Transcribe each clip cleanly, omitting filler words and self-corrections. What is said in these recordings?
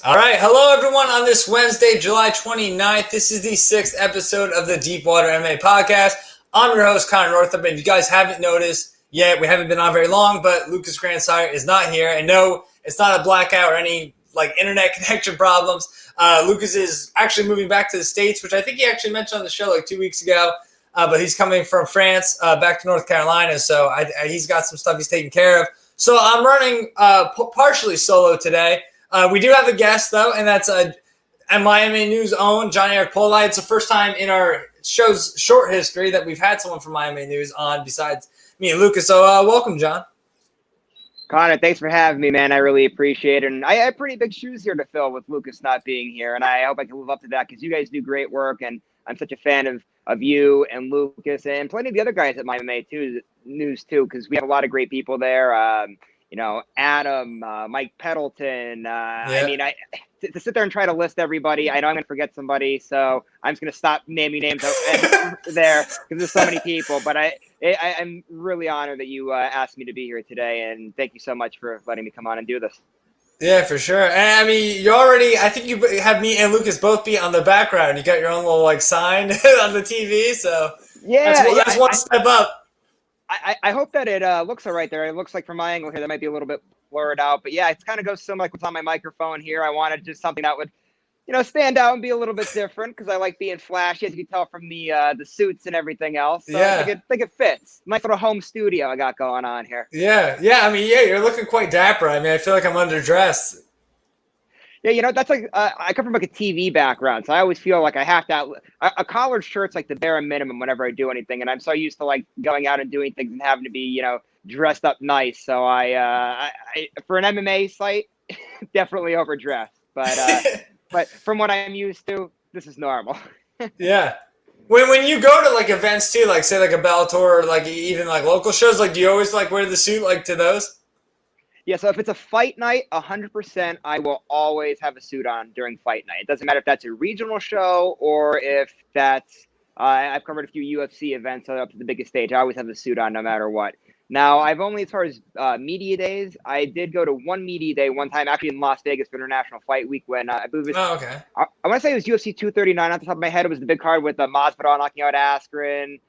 All right. Hello, everyone, on this Wednesday, July 29th. This is the 6th episode of the Deep Water MMA Podcast. I'm your host, Connor Northrup. And if you guys haven't noticed yet, we haven't been on very long, but Lucas Grandsire is not here. And no, it's not a blackout or any internet connection problems. Lucas is actually moving back to the States, which I think he actually mentioned on the show 2 weeks ago. But he's coming from France back to North Carolina. So he's got some stuff he's taking care of. So I'm running partially solo today. We do have a guest, though, and that's MyMMANews own John Eric Poli. It's the first time in our show's short history that we've had someone from MyMMANews on besides me and Lucas. So welcome, John. Connor, thanks for having me, man. I really appreciate it. And I have pretty big shoes here to fill with Lucas not being here, and I hope I can live up to that because you guys do great work, and I'm such a fan of you and Lucas and plenty of the other guys at MyMMANews too, because we have a lot of great people there. Adam, Mike Peddleton. I mean, to sit there and try to list everybody, I know I'm going to forget somebody, so I'm just going to stop naming names out there because there's so many people. But I'm really honored that you asked me to be here today, and thank you so much for letting me come on and do this. Yeah, for sure. And I mean, I think you have me and Lucas both be on the background. You got your own little sign on the TV, so that's one step up. I hope that it looks all right there. It looks like from my angle here, that might be a little bit blurred out. But yeah, it kind of goes similar like what's on my microphone here. I wanted just something that would, stand out and be a little bit different because I like being flashy, as you can tell from the suits and everything else. So I think it fits. Nice little home studio I got going on here. Yeah. I mean, you're looking quite dapper. I mean, I feel like I'm underdressed. Yeah, that's I come from a TV background, so I always feel like I have to a collared shirt's like the bare minimum whenever I do anything, and I'm so used to going out and doing things and having to be dressed up nice. So I for an MMA site, definitely overdressed, but from what I'm used to, this is normal. Yeah. When you go to events too, say a Bellator or even local shows, do you always wear the suit to those? Yeah, so if it's a fight night, 100%, I will always have a suit on during fight night. It doesn't matter if that's a regional show or if that's I've covered a few UFC events up to the biggest stage. I always have a suit on no matter what. Now, I've only, as far as media days, I did go to one media day one time, actually in Las Vegas for International Fight Week when I believe it was, okay. I want to say it was UFC 239 off the top of my head. It was the big card with Masvidal knocking out Askren,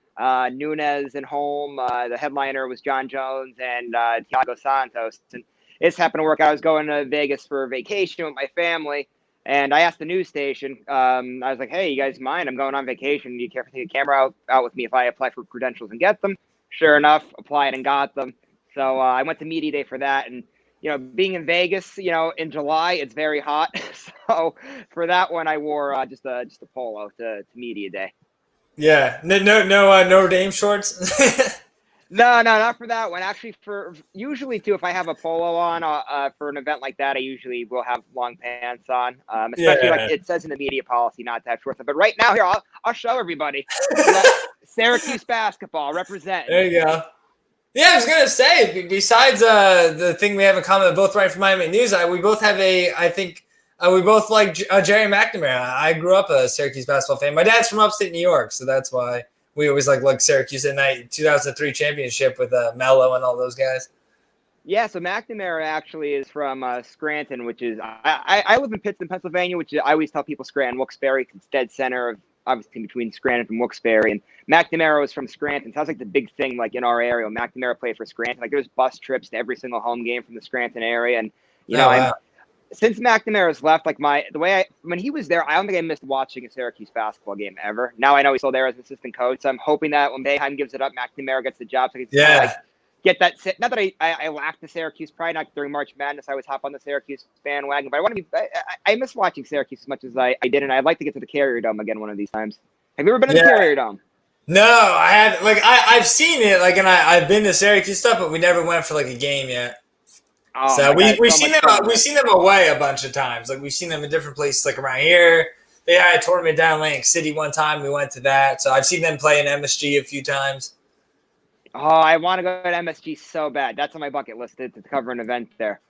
Nunes and Holm. The headliner was John Jones and Thiago Santos. And it's happened to work out. I was going to Vegas for vacation with my family, and I asked the news station. I was like, "Hey, you guys mind? I'm going on vacation. Do you care to take a camera out with me if I apply for credentials and get them?" Sure enough, applied and got them. So I went to media day for that, and being in Vegas, in July, it's very hot. So for that one, I wore just a polo to media day. Yeah, no Notre Dame shorts. No, not for that one. Actually, for usually too, if I have a polo on for an event like that, I usually will have long pants on. Especially it says in the media policy not to have shorts. But right now, here I'll show everybody. Syracuse basketball represent. There you go. Yeah, I was gonna say. Besides the thing we have in common, both write for MyMMANews. We both have we both like Jerry McNamara. I grew up a Syracuse basketball fan. My dad's from upstate New York, so that's why. We always like Syracuse in that 2003 championship with Mello and all those guys. Yeah, so McNamara actually is from Scranton, which is I live in Pittston, Pennsylvania, which I always tell people Scranton, Wilkes-Barre, it's dead center of obviously between Scranton and Wilkes-Barre. And McNamara was from Scranton. Sounds like the big thing in our area. McNamara played for Scranton. There's bus trips to every single home game from the Scranton area, and wow. Since McNamara's left, when he was there, I don't think I missed watching a Syracuse basketball game ever. Now I know he's still there as an assistant coach. So I'm hoping that when Boeheim gives it up, McNamara gets the job. So he can get that. Not that I lack the Syracuse pride. Not during March Madness, I always hop on the Syracuse bandwagon. But I want to be. I miss watching Syracuse as much as I did, and I'd like to get to the Carrier Dome again one of these times. Have you ever been to the Carrier Dome? No, I have. I've seen it. And I've been to Syracuse stuff, but we never went for a game yet. Oh, so we've seen them away a bunch of times. We've seen them in different places, around here. They had a tournament down in Atlantic City one time. We went to that. So I've seen them play in MSG a few times. Oh, I want to go to MSG so bad. That's on my bucket list to cover an event there.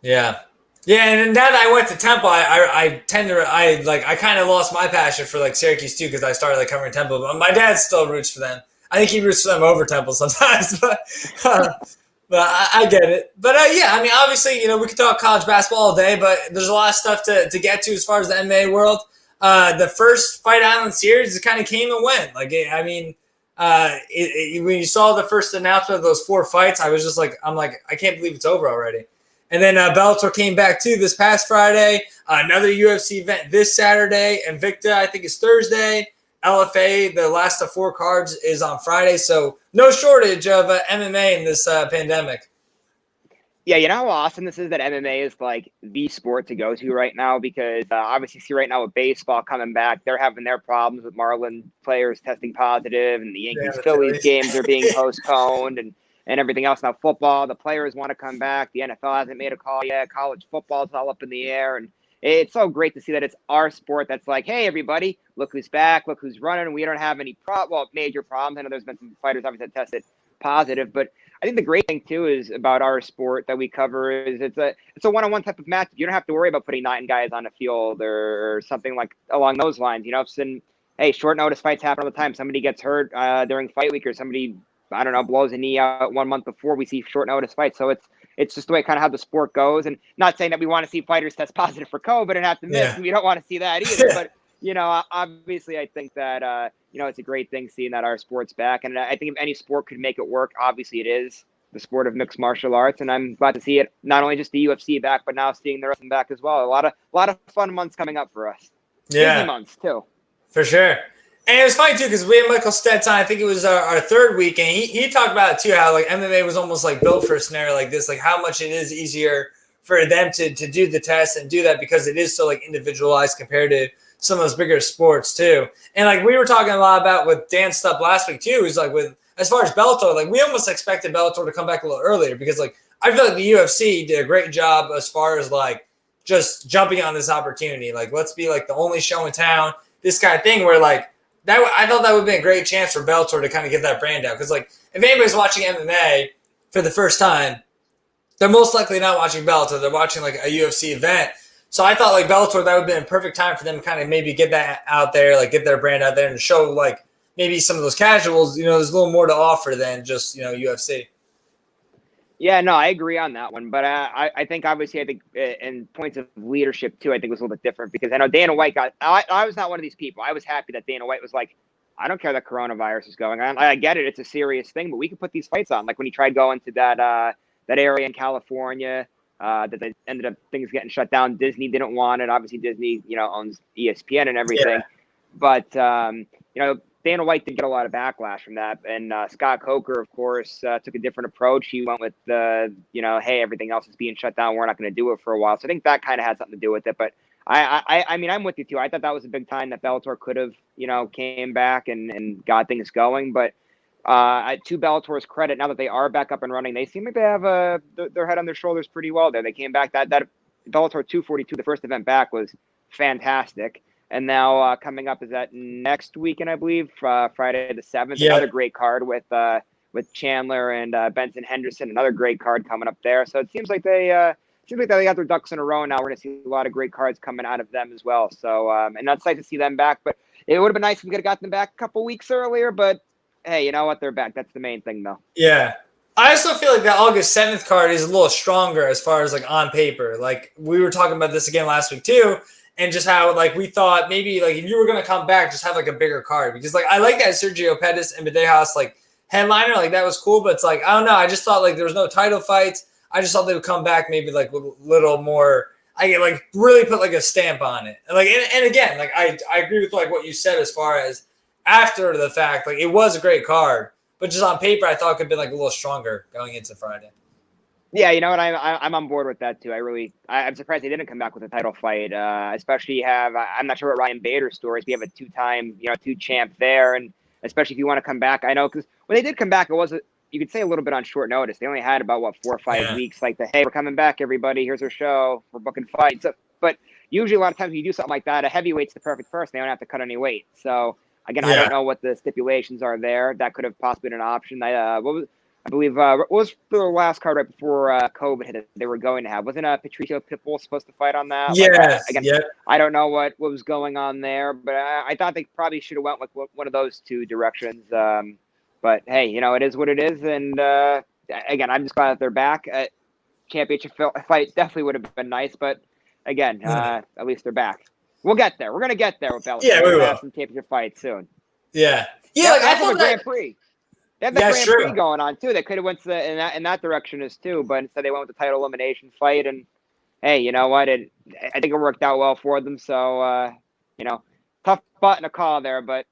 Yeah. Yeah, and now that I went to Temple, I kind of lost my passion for Syracuse too because I started covering Temple. But my dad still roots for them. I think he roots for them over Temple sometimes. But But I get it. But yeah, I mean, obviously, we could talk college basketball all day, but there's a lot of stuff to get to as far as the MMA world. The first Fight Island series, it kind of came and went. Like, I mean, when you saw the first announcement of those 4 fights, I was just like, I can't believe it's over already. And then Bellator came back too this past Friday. Another UFC event this Saturday. Invicta, I think, is Thursday. LFA, the last of 4 cards, is on Friday. So no shortage of MMA in this pandemic. Yeah, you know how awesome this is that MMA is like the sport to go to right now, because obviously see right now with baseball coming back, they're having their problems with Marlin players testing positive, and the Yankees-Phillies games are being postponed and everything else. Now football, the players want to come back. The NFL hasn't made a call yet. College football is all up in the air. And it's so great to see that it's our sport that's like, hey, everybody, look who's back, look who's running. We don't have any major problems. I know there's been some fighters obviously that tested positive, but I think the great thing too is about our sport that we cover is it's a one-on-one type of match. You don't have to worry about putting 9 guys on the field or something like along those lines. Hey, short notice fights happen all the time. Somebody gets hurt during fight week, or somebody, I don't know, blows a knee out 1 month before. We see short notice fights. So it's just the way kind of how the sport goes. And not saying that we want to see fighters test positive for COVID and have to miss. Yeah. We don't want to see that either. But obviously I think that it's a great thing seeing that our sport's back. And I think if any sport could make it work, obviously it is the sport of mixed martial arts. And I'm glad to see it, not only just the UFC back, but now seeing the wrestling back as well. A lot of fun months coming up for us. Yeah. Busy months too. For sure. And it was funny too, because we had Michael Stets on, I think it was our 3rd week, and he talked about it too, how like MMA was almost like built for a scenario like this, like how much it is easier for them to do the test and do that because it is so like individualized compared to some of those bigger sports too. And like we were talking a lot about with Dan Stubb last week too, is like with as far as Bellator, like we almost expected Bellator to come back a little earlier, because like I feel like the UFC did a great job as far as like just jumping on this opportunity. Like, let's be like the only show in town, this kind of thing, where like that, I thought that would be a great chance for Bellator to kind of get that brand out. Because like if anybody's watching MMA for the first time, they're most likely not watching Bellator. They're watching like a UFC event. So I thought like Bellator, that would have been a perfect time for them to kind of maybe get that out there, like get their brand out there and show like maybe some of those casuals, there's a little more to offer than just, UFC. Yeah, no, I agree on that one. But I think obviously, in points of leadership too, I think it was a little bit different, because I know Dana White I was not one of these people. I was happy that Dana White was like, I don't care that coronavirus is going on. I get it. It's a serious thing, but we can put these fights on. Like when he tried going to that area in California, that they ended up things getting shut down. Disney didn't want it. Obviously Disney, owns ESPN and everything. Yeah. But, Dana White did get a lot of backlash from that. And Scott Coker, of course, took a different approach. He went with, hey, everything else is being shut down. We're not going to do it for a while. So I think that kind of had something to do with it. But I mean, I'm with you too. I thought that was a big time that Bellator could have, came back and got things going. But to Bellator's credit, now that they are back up and running, they seem like they have their head on their shoulders pretty well there. They came back. That Bellator 242, the first event back, was fantastic. And now coming up is that next weekend, I believe, Friday the 7th. Yeah. Another great card with Chandler and Benson Henderson. Another great card coming up there. So it seems like they got their ducks in a row. Now we're going to see a lot of great cards coming out of them as well. So and that's nice to see them back. But it would have been nice if we could have got them back a couple weeks earlier. But hey, you know what? They're back. That's the main thing, though. Yeah. I also feel like that August 7th card is a little stronger as far as like on paper. Like we were talking about this again last week too. And just how, like, we thought maybe, like, if you were going to come back, just have, like, a bigger card. Because, like, I like that Sergio Pettis and Medeiros, like, headliner. Like, that was cool. But it's like, I don't know. I just thought, like, there was no title fights. I just thought they would come back maybe, like, with a little more, really put, like, a stamp on it. And, like, and again, like, I agree with, like, what you said as far as after the fact. Like, it was a great card. But just on paper, I thought it could have been, like, a little stronger going into Friday. Yeah, you know what? I'm on board with that too. I'm surprised they didn't come back with a title fight. Especially I'm not sure what Ryan Bader's story is. We have a 2-time, 2-champ there, and especially if you want to come back, I know because when they did come back, it was you could say a little bit on short notice. They only had about 4 or 5 weeks. Like hey, we're coming back, everybody. Here's our show. We're booking fights. But usually a lot of times when you do something like that, a heavyweight's the perfect person. They don't have to cut any weight. So again, I don't know what the stipulations are there. That could have possibly been an option. I believe what was the last card right before COVID hit? They were going to have wasn't Patricio Pitbull supposed to fight on that? Yes. I don't know what was going on there, but I thought they probably should have went with one of those two directions. But hey, it is what it is, and again, I'm just glad that they're back. Championship fight definitely would have been nice, but again, at least they're back. We'll get there. We're gonna get there with Bellator. Yeah, we We're gonna will. have some championship fights soon. Yeah. Like I thought Grand Prix. They have the Yeah, Grand sure. Prix going on too. They could have went to in that direction as too, but instead they went with the title elimination fight. And hey, you know what? I think it worked out well for them. So you know, tough button to call there, but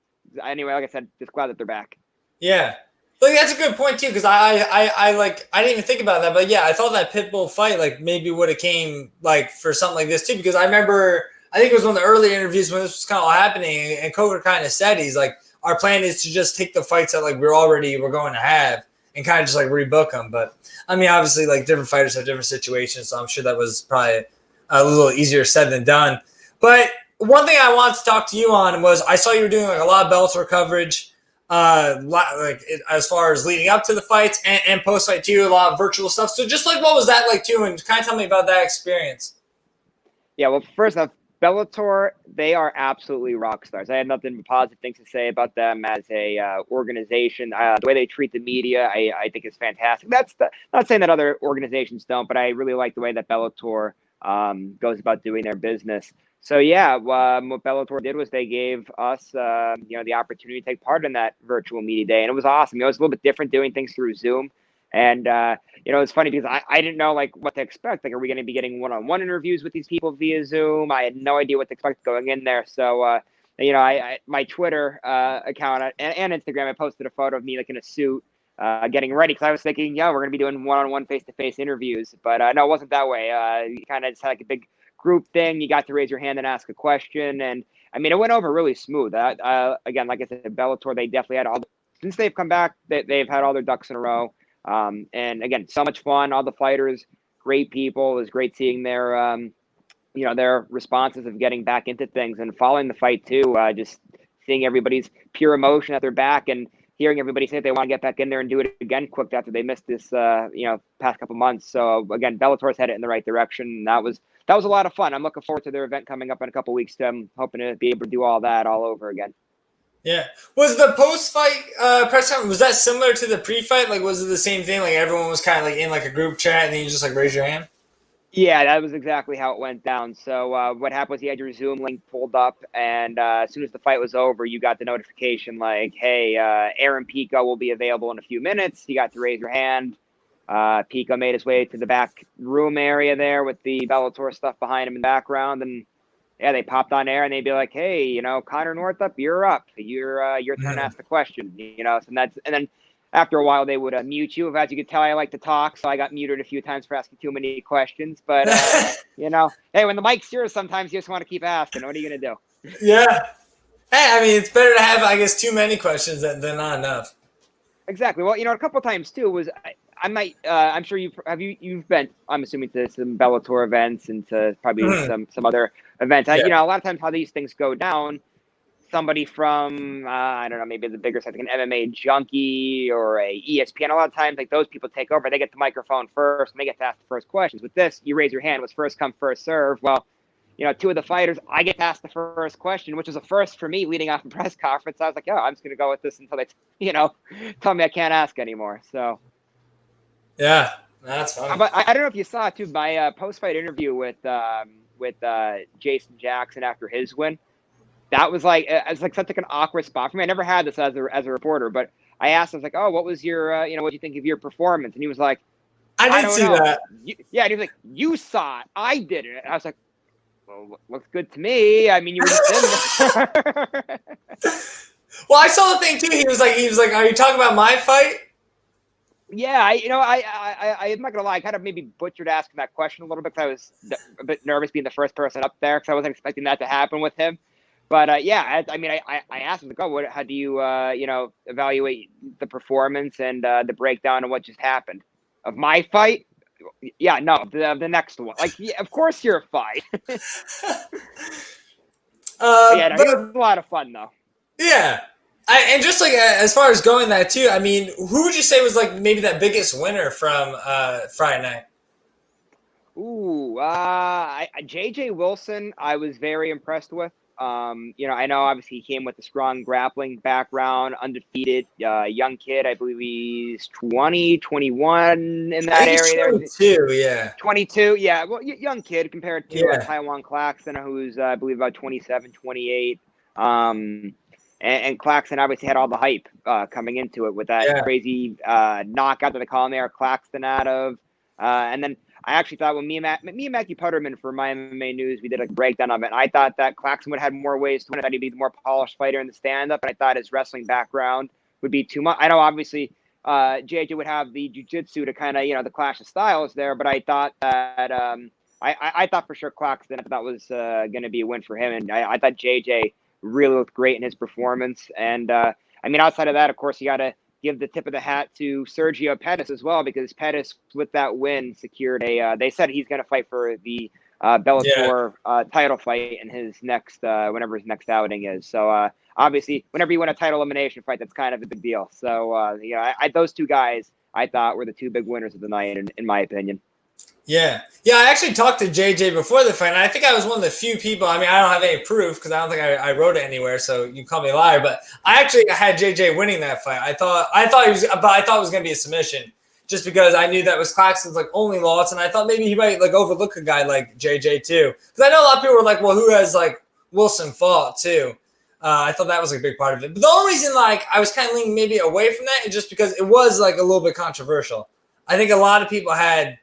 anyway, like I said, just glad that they're back. Yeah. Like that's a good point too, because I didn't even think about that, but yeah, I thought that Pitbull fight like maybe would have came like for something like this too, because I remember I think it was one of the early interviews when this was kind of all happening, and Coker kind of said he's like, our plan is to just take the fights that like we're going to have and kind of just like rebook them. But I mean, obviously, like different fighters have different situations, so I'm sure that was probably a little easier said than done. But one thing I wanted to talk to you on was I saw you were doing like a lot of Bellator coverage, as far as leading up to the fights and post fight too, a lot of virtual stuff. So just like what was that like too, and kind of tell me about that experience. Yeah, well, first off, Bellator, they are absolutely rock stars. I had nothing but positive things to say about them as a organization. The way they treat the media, I think is fantastic. Not saying that other organizations don't, but I really like the way that Bellator goes about doing their business. So yeah, what Bellator did was they gave us, the opportunity to take part in that virtual media day, and it was awesome. It was a little bit different doing things through Zoom. And, it's funny because I didn't know like what to expect. Like, are we going to be getting one-on-one interviews with these people via Zoom? I had no idea what to expect going in there. So, my Twitter account and Instagram, I posted a photo of me like in a suit getting ready because I was thinking, we're going to be doing one-on-one face-to-face interviews. But no, it wasn't that way. You kind of just had like a big group thing. You got to raise your hand and ask a question. And, I mean, it went over really smooth. Again, like I said, Bellator, they definitely had since they've come back, they've had all their ducks in a row. And again, so much fun. All the fighters, great people. It was great seeing their, their responses of getting back into things and following the fight too. Just seeing everybody's pure emotion at their back and hearing everybody say that they want to get back in there and do it again quick after they missed this, past couple months. So again, Bellator's headed in the right direction. And that was a lot of fun. I'm looking forward to their event coming up in a couple weeks. I'm hoping to be able to do all that all over again. Yeah. Was the post-fight press conference, was that similar to the pre-fight? Like, was it the same thing? Like, everyone was kind of like in like a group chat and then you just like raise your hand? Yeah, that was exactly how it went down. So what happened was you had your Zoom link pulled up, and as soon as the fight was over, you got the notification like, hey, Aaron Pico will be available in a few minutes. You got to raise your hand. Pico made his way to the back room area there with the Bellator stuff behind him in the background, and yeah, they popped on air and they'd be like, hey, Connor Northrup, you're up. Your turn to ask the question. So and then after a while they would mute you. As you could tell, I like to talk, so I got muted a few times for asking too many questions. But hey, when the mic's yours, sometimes you just want to keep asking. What are you gonna do? Yeah. Hey, I mean, it's better to have, I guess, too many questions than not enough. Exactly. Well, a couple of times too was I might. I'm sure you've been. I'm assuming to some Bellator events and to probably some other events. Yeah. A lot of times how these things go down. Somebody from I don't know, maybe the bigger site, like an MMA junkie or a ESPN. A lot of times, like those people take over. They get the microphone first, and they get to ask the first questions. With this, you raise your hand. It was first come, first serve. Well, two of the fighters, I get to ask the first question, which was a first for me leading off the press conference. I was like, I'm just going to go with this until they, tell me I can't ask anymore. So. Yeah, that's funny. But I don't know if you saw too my post-fight interview with Jason Jackson after his win. That was like it's like such like an awkward spot for me. I never had this as a reporter, but I asked him, I was like, "Oh, what was your what do you think of your performance?" And he was like, I did see that. And he was like, "You saw it, I didn't." And I was like, "Well, looks good to me. I mean, you were just in there." Well, I saw the thing too. He was like, "Are you talking about my fight?" Yeah, I'm not gonna lie. I kind of maybe butchered asking that question a little bit because I was a bit nervous being the first person up there because I wasn't expecting that to happen with him. But I asked him, like, how do you evaluate the performance and the breakdown of what just happened of my fight? Yeah, no, the next one. Like, yeah, of course you're a fight. It was a lot of fun though. Yeah. And just like as far as going that too, I mean, who would you say was like maybe that biggest winner from Friday night? Ooh, JJ Wilson, I was very impressed with. I know obviously he came with a strong grappling background, undefeated, young kid. I believe he's 20, 21 in that area there. 22, yeah. 22, yeah. Well, young kid compared to Yeah. Taiwan Claxton, who's, I believe, about 27, 28. And Claxton obviously had all the hype coming into it with that crazy knockout that they call him there, Claxton out of. And then I actually thought when me and Matthew Putterman for My MMA News, we did a breakdown of it. And I thought that Claxton would have had more ways to win. I thought he'd be the more polished fighter in the stand-up. And I thought his wrestling background would be too much. I know obviously JJ would have the jiu-jitsu to kind of, the clash of styles there. But I thought that I thought for sure Claxton, that was going to be a win for him. And I thought JJ really looked great in his performance. And outside of that, of course, you got to give the tip of the hat to Sergio Pettis as well, because Pettis with that win secured they said he's going to fight for the Bellator title fight in his next whenever his next outing is. So obviously whenever you win a title elimination fight, that's kind of a big deal. So those two guys I thought were the two big winners of the night in my opinion. Yeah. I actually talked to JJ before the fight, and I think I was one of the few people. I don't have any proof because I don't think I wrote it anywhere, so you can call me a liar. But I actually had JJ winning that fight. I thought it was going to be a submission, just because I knew that was Claxton's only loss, and I thought maybe he might overlook a guy like JJ too, because I know a lot of people were like, well, who has Wilson fought too? I thought that was a big part of it. But the only reason I was kind of leaning maybe away from that is just because it was a little bit controversial. I think a lot of people had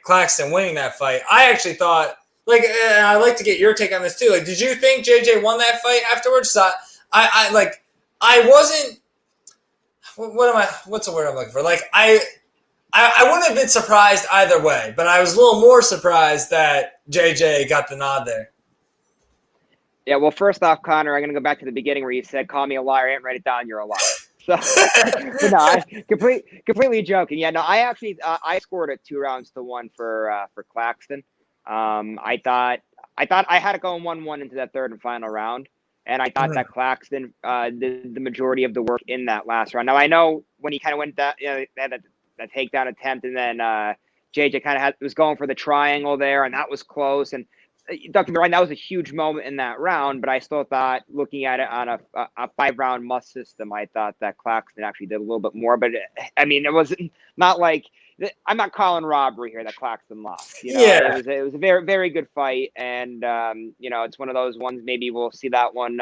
Claxton winning that fight. I actually thought, and I'd like to get your take on this too. Did you think JJ won that fight afterwards? So I wasn't. What's the word I'm looking for? I wouldn't have been surprised either way, but I was a little more surprised that JJ got the nod there. Yeah, well, first off, Connor, I'm going to go back to the beginning where you said, call me a liar. I didn't write it down. You're a liar. So, no, I completely joking. Yeah, no, I actually I scored it 2-1 for Claxton. I thought I had it going 1-1 into that third and final round, and I thought that Claxton did the majority of the work in that last round. Now I know when he kind of went that that takedown attempt, and then JJ kind of was going for the triangle there, and that was close. And don't get me wrong, that was a huge moment in that round, but I still thought, looking at it on a 5-round must system, I thought that Claxton actually did a little bit more. But it wasn't not I'm not calling robbery here that Claxton lost. It was a very, very good fight, and it's one of those ones. Maybe we'll see that one,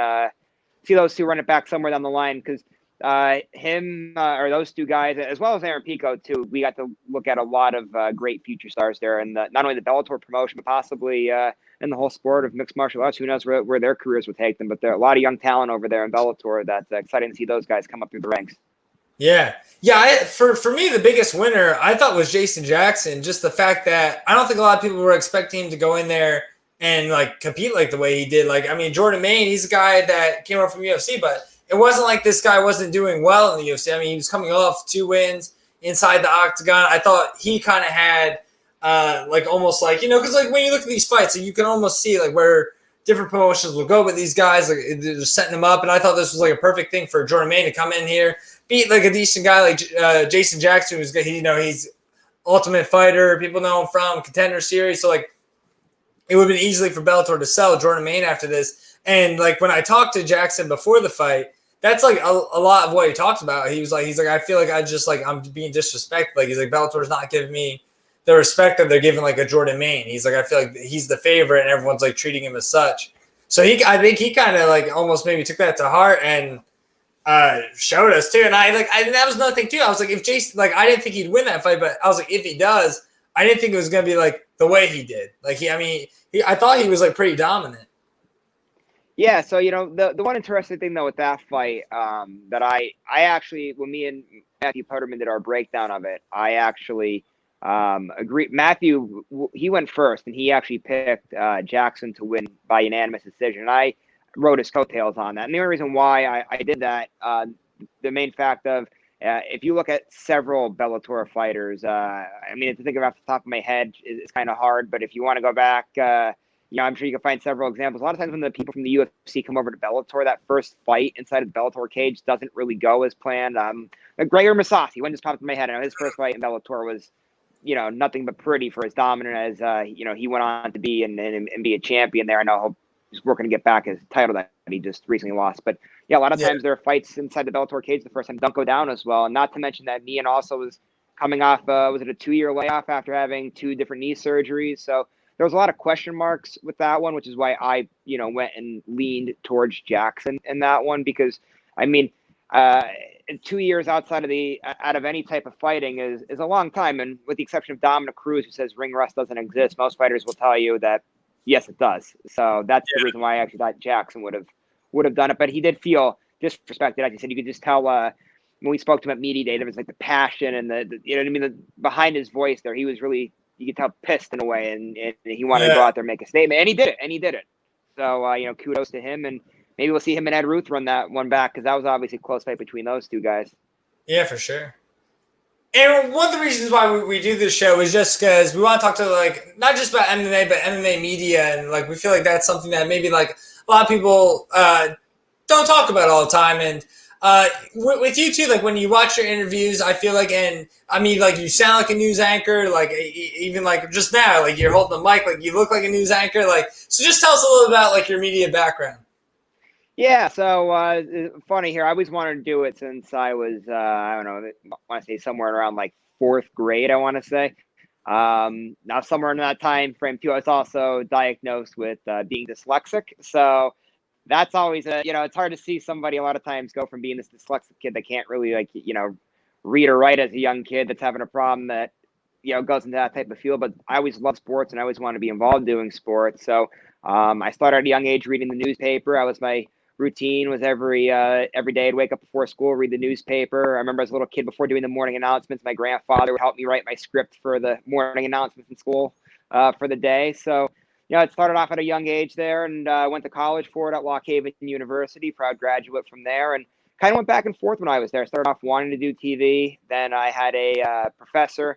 see those two run it back somewhere down the line, because him or those two guys, as well as Aaron Pico too, we got to look at a lot of great future stars there, and not only the Bellator promotion, but possibly in the whole sport of mixed martial arts. Who knows where their careers will take them? But there are a lot of young talent over there in Bellator. That's exciting to see those guys come up through the ranks. Yeah. For me, the biggest winner I thought was Jason Jackson. Just the fact that I don't think a lot of people were expecting him to go in there and compete the way he did. Jordan Maine, he's a guy that came up from UFC, but it wasn't like this guy wasn't doing well in the UFC. He was coming off 2 wins inside the octagon. I thought he kind of had almost because when you look at these fights, you can almost see where different promotions will go with these guys. They're setting them up, and I thought this was a perfect thing for Jordan Maine to come in here, beat a decent guy like Jason Jackson, who's he's Ultimate Fighter. People know him from Contender Series, so it would have been easily for Bellator to sell Jordan Maine after this. And when I talked to Jackson before the fight, that's a lot of what he talked about. He's like, I feel like I'm being disrespected. He's like, Bellator's not giving me the respect that they're giving a Jordan Maine. He's like, I feel like he's the favorite, and everyone's treating him as such. So I think he kind of almost maybe took that to heart and showed us too. And that was another thing too. I was like, if Jason, I didn't think he'd win that fight, but I was like, if he does, I didn't think it was going to be the way he did. I thought he was pretty dominant. Yeah, so the one interesting thing though with that fight, that I actually, when me and Matthew Putterman did our breakdown of it, I actually agreed. Matthew, he went first, and he actually picked Jackson to win by unanimous decision. And I wrote his coattails on that. And the only reason why I did that, the main fact of if you look at several Bellator fighters, to think of off the top of my head is kind of hard. But if you want to go back, I'm sure you can find several examples. A lot of times when the people from the UFC come over to Bellator, that first fight inside of the Bellator cage doesn't really go as planned. Gregor Masasi, one just popped in my head. I know his first fight in Bellator was, nothing but pretty for as dominant as, he went on to be and be a champion there. I know he's working to get back his title that he just recently lost. But yeah, a lot of times there are fights inside the Bellator cage the first time don't go down as well. And not to mention that Mian also was coming off, was it a 2-year layoff after having 2 different knee surgeries? So there was a lot of question marks with that one, which is why I, went and leaned towards Jackson in that one, because I mean, 2 years out of any type of fighting is a long time. And with the exception of Dominic Cruz, who says ring rust doesn't exist, most fighters will tell you that yes, it does. So that's the reason why I actually thought Jackson would have done it. But he did feel disrespected. As you said, you could just tell when we spoke to him at media day, there was like the passion and the you know what I mean, behind his voice there. He was really, you could tell, pissed in a way, and he wanted to go out there and make a statement, and he did it. So kudos to him, and maybe we'll see him and Ed Ruth run that one back, because that was obviously a close fight between those two guys. Yeah, for sure. And one of the reasons why we do this show is just because we want to talk to, like, not just about MMA, but MMA media, and like we feel like that's something that maybe like a lot of people don't talk about all the time. And with you too, like when you watch your interviews, I feel like, and I mean, like you sound like a news anchor, like even like just now, like you're holding the mic, like you look like a news anchor. Like, so just tell us a little about like your media background. Yeah, so funny here. I always wanted to do it since I was, I don't know, I want to say somewhere around like 4th grade, I want to say. Now, somewhere in that time frame, too, I was also diagnosed with being dyslexic. So that's always, it's hard to see somebody a lot of times go from being this dyslexic kid that can't really, like, read or write as a young kid that's having a problem that, goes into that type of field. But I always loved sports, and I always wanted to be involved doing sports. So I started at a young age reading the newspaper. My routine was every day I'd wake up before school, read the newspaper. I remember as a little kid, before doing the morning announcements, my grandfather would help me write my script for the morning announcements in school for the day. So, it started off at a young age there, and went to college for it at Lock Haven University, proud graduate from there, and kind of went back and forth when I was there. I started off wanting to do TV. Then I had a professor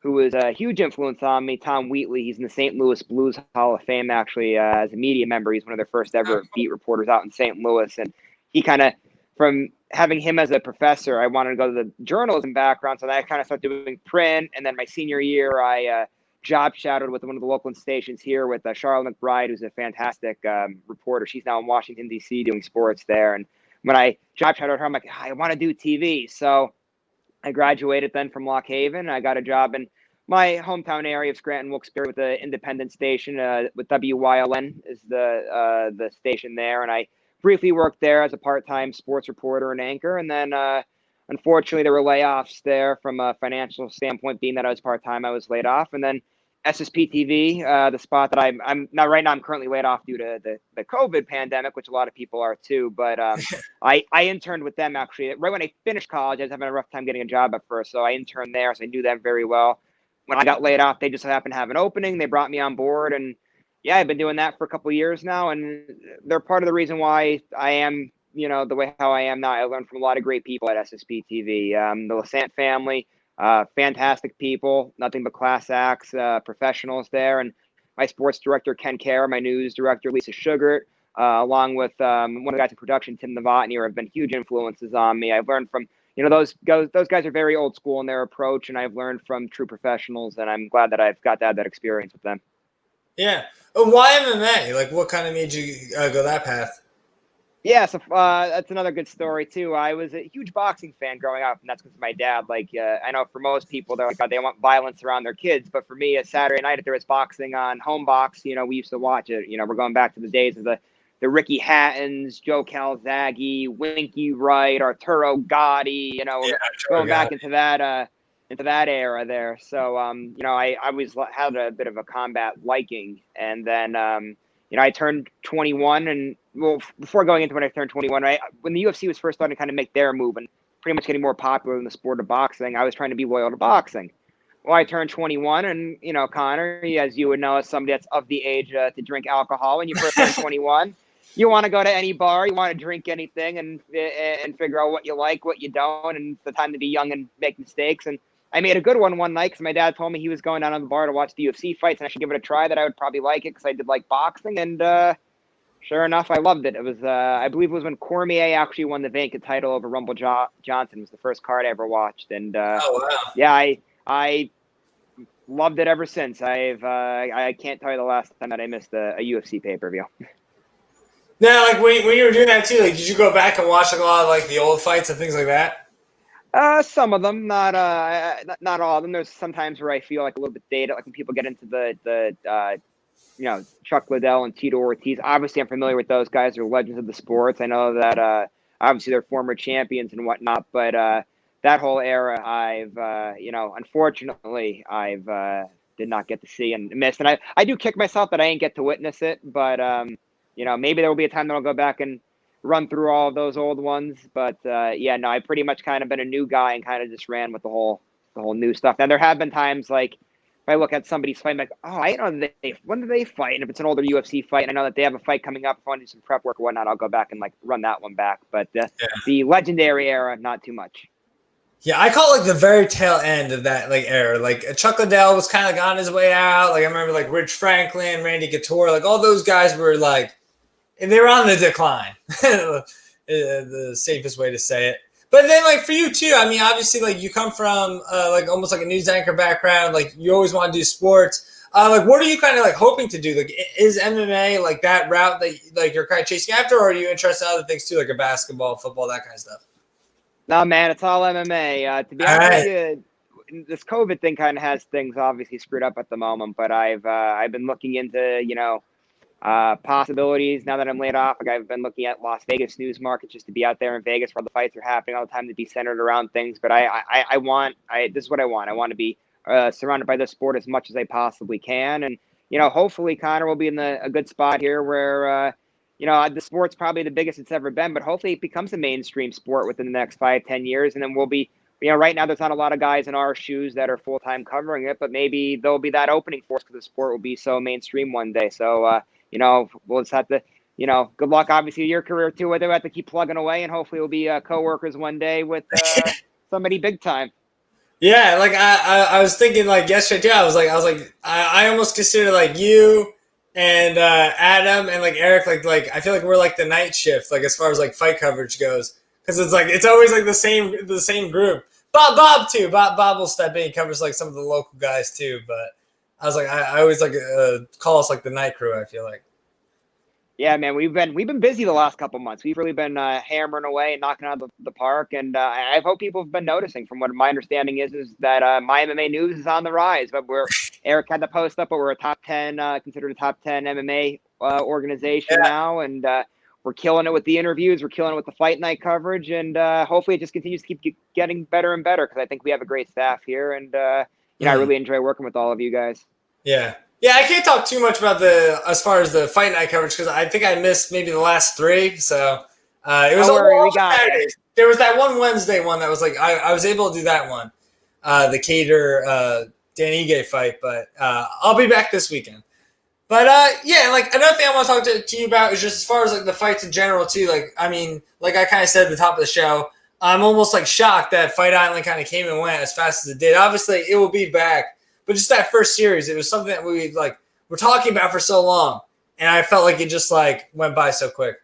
who was a huge influence on me, Tom Wheatley. He's in the St. Louis Blues Hall of Fame, actually, as a media member. He's one of their first ever beat reporters out in St. Louis. And he kind of, from having him as a professor, I wanted to go to the journalism background. So then I kind of started doing print. And then my senior year, I job shadowed with one of the local stations here with Charlotte McBride, who's a fantastic reporter. She's now in Washington, D.C. doing sports there. And when I job shadowed her, I'm like, I want to do TV. So I graduated then from Lock Haven. I got a job in my hometown area of Scranton, Wilkes-Barre, with the independent station with WYLN is the station there. And I briefly worked there as a part-time sports reporter and anchor. And then unfortunately, there were layoffs there from a financial standpoint. Being that I was part-time, I was laid off. And then SSP TV, the spot that I'm now right now, I'm currently laid off due to the COVID pandemic, which a lot of people are too. But I interned with them actually right when I finished college. I was having a rough time getting a job at first, so I interned there, so I knew them very well. When I got laid off, they just happened to have an opening. They brought me on board, and yeah, I've been doing that for a couple of years now, and they're part of the reason why I am, the way how I am now. I learned from a lot of great people at SSP TV, the Lassant family. Fantastic people, nothing but class acts, professionals there. And my sports director, Ken Kerr, my news director, Lisa Sugart, along with one of the guys in production, Tim Novotny, have been huge influences on me. I've learned from, those guys are very old school in their approach, and I've learned from true professionals, and I'm glad that I've got to have that experience with them. Yeah. Why MMA? Like, what kind of made you go that path? Yeah, so that's another good story, too. I was a huge boxing fan growing up, and that's because of my dad. Like, I know for most people, they're like, oh, they want violence around their kids. But for me, a Saturday night, if there was boxing on Home Box, we used to watch it. We're going back to the days of the Ricky Hattons, Joe Calzaghe, Winky Wright, Arturo Gotti, going back into that era there. So, I always had a bit of a combat liking. And then, I turned 21, and before going into when I turned 21, right, when the UFC was first starting to kind of make their move and pretty much getting more popular in the sport of boxing, I was trying to be loyal to boxing. Well, I turned 21, and Connor, as you would know, as somebody that's of the age to drink alcohol, when you first turn 21, you want to go to any bar, you want to drink anything, and figure out what you like, what you don't, and it's the time to be young and make mistakes. And I made a good one night because my dad told me he was going down on the bar to watch the UFC fights, and I should give it a try, that I would probably like it because I did like boxing. And sure enough, I loved it. It was, I believe it was when Cormier actually won the vacant title over Rumble Johnson. It was the first card I ever watched. And oh, wow. Yeah, I loved it ever since. I can't tell you the last time that I missed a UFC pay-per-view. Now, like when you were doing that too, like did you go back and watch like a lot of like the old fights and things like that? Some of them, not all of them. There's sometimes where I feel like a little bit dated, like when people get into the Chuck Liddell and Tito Ortiz. Obviously, I'm familiar with those guys. They're legends of the sports. I know that obviously they're former champions and whatnot, but that whole era, unfortunately, I've did not get to see and miss. And I do kick myself that I didn't get to witness it, but maybe there will be a time that I'll go back and run through all of those old ones. But I pretty much kind of been a new guy and kind of just ran with the whole new stuff. Now there have been times like if I look at somebody's fight, I'm like, oh, I know when do they fight? And if it's an older UFC fight, and I know that they have a fight coming up, if I want to do some prep work or whatnot, I'll go back and like run that one back. But the legendary era, not too much. Yeah, I call it like the very tail end of that like era. Like Chuck Liddell was kind of on his way out. Like I remember like Rich Franklin, Randy Couture, like all those guys were like, and they were on the decline. The safest way to say it. But then like for you too, I mean, obviously like you come from like almost like a news anchor background. Like you always want to do sports. Like what are you kind of like hoping to do? Like is MMA like that route that like you're kind of chasing after, or are you interested in other things too, like a basketball, football, that kind of stuff? No, man, it's all MMA. To be honest with you, this COVID thing kind of has things obviously screwed up at the moment. But I've been looking into possibilities now that I'm laid off. Like I've been looking at Las Vegas news markets just to be out there in Vegas where the fights are happening all the time, to be centered around things. But this is what I want. I want to be surrounded by this sport as much as I possibly can, and hopefully Connor will be in a good spot here where. The sport's probably the biggest it's ever been, but hopefully it becomes a mainstream sport within the next 5-10 years. And then we'll be, right now there's not a lot of guys in our shoes that are full-time covering it, but maybe there'll be that opening force because the sport will be so mainstream one day. So, we'll just have to, good luck obviously your career too, where they'll have to keep plugging away and hopefully we'll be co-workers one day with somebody big time. Yeah. Like I was thinking like yesterday too, I was like, I almost consider like you and Adam and like Eric, like I feel like we're like the night shift, like as far as like fight coverage goes, because it's always like the same group. Bob too. Bob will step in. He covers like some of the local guys too. But I was like, I always like call us like the night crew. I feel like. Yeah, man, we've been busy the last couple months. We've really been hammering away and knocking out the park, and I hope people have been noticing. From what my understanding is that MyMMA News is on the rise. But Eric had the post up, but we're a top 10, considered a top 10 MMA organization now, and we're killing it with the interviews. We're killing it with the fight night coverage, and hopefully it just continues to keep getting better and better because I think we have a great staff here, and I really enjoy working with all of you guys. Yeah. Yeah, I can't talk too much about as far as the fight night coverage because I think I missed maybe the last 3. So it was all Saturdays. There was that one Wednesday one that was like I was able to do that one, the Cater Dan Ige fight, but I'll be back this weekend. But like another thing I want to talk to you about is just as far as like the fights in general too. Like I mean, like I kind of said at the top of the show, I'm almost like shocked that Fight Island kind of came and went as fast as it did. Obviously, it will be back. But just that first series, it was something that we like were talking about for so long, and I felt like it just like went by so quick.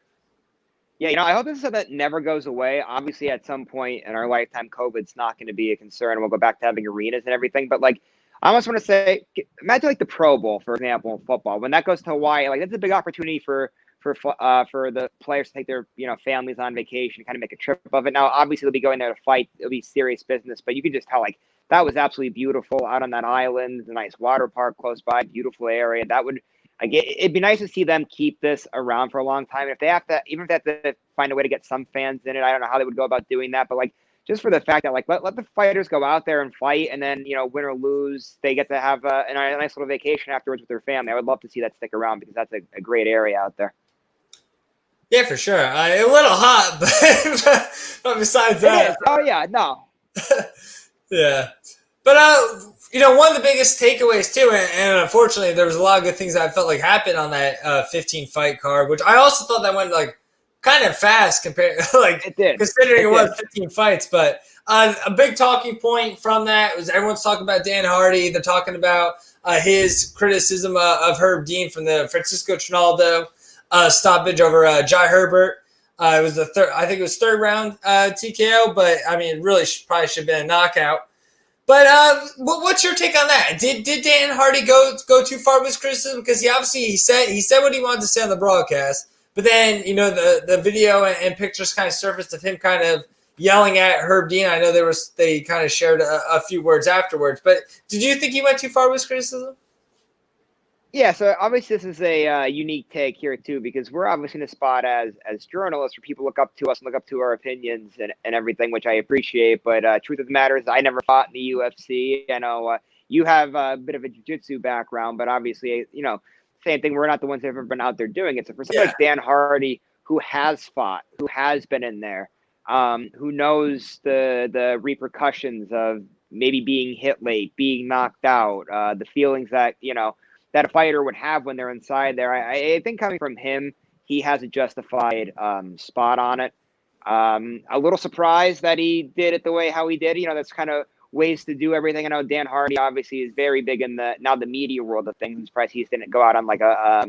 Yeah, I hope this is something that never goes away. Obviously, at some point in our lifetime, COVID's not going to be a concern, and we'll go back to having arenas and everything. But like, I almost want to say, imagine like the Pro Bowl, for example, in football. When that goes to Hawaii, like that's a big opportunity for the players to take their families on vacation, kind of make a trip of it. Now, obviously, they'll be going there to fight; it'll be serious business. But you can just tell like. That was absolutely beautiful out on that island, the nice water park close by, beautiful area. That would, it'd be nice to see them keep this around for a long time. If they have to, even if they have to find a way to get some fans in it, I don't know how they would go about doing that. But like, just for the fact that like, let the fighters go out there and fight, and then win or lose, they get to have a nice little vacation afterwards with their family. I would love to see that stick around because that's a great area out there. Yeah, for sure. A little hot, but besides that, oh yeah, no. Yeah. But, one of the biggest takeaways, too, and unfortunately, there was a lot of good things that I felt like happened on that 15-fight card, which I also thought that went, like, kind of fast compared, like, considering it was 15 fights. But a big talking point from that was everyone's talking about Dan Hardy. They're talking about his criticism of Herb Dean from the Francisco Trinaldo stoppage over Jai Herbert. It was I think it was third round TKO, but I mean, really probably should have been a knockout. But what's your take on that? Did Dan Hardy go too far with his criticism? Because he said what he wanted to say on the broadcast, But then, the video and pictures kind of surfaced of him kind of yelling at Herb Dean. I know they kind of shared a few words afterwards. But did you think he went too far with his criticism? Yeah, so obviously this is a unique take here too, because we're obviously in a spot as journalists where people look up to us and look up to our opinions and everything, which I appreciate. But truth of the matter is, I never fought in the UFC. I know you have a bit of a jiu-jitsu background, but obviously, same thing. We're not the ones that have ever been out there doing it. So for someone like Dan Hardy, who has fought, who has been in there, who knows the repercussions of maybe being hit late, being knocked out, the feelings that that a fighter would have when they're inside there. I think coming from him, he has a justified spot on it. A little surprised that he did it the way how he did. That's kind of ways to do everything. I know Dan Hardy obviously is very big in the media world of things. I'm surprised he didn't go out on like a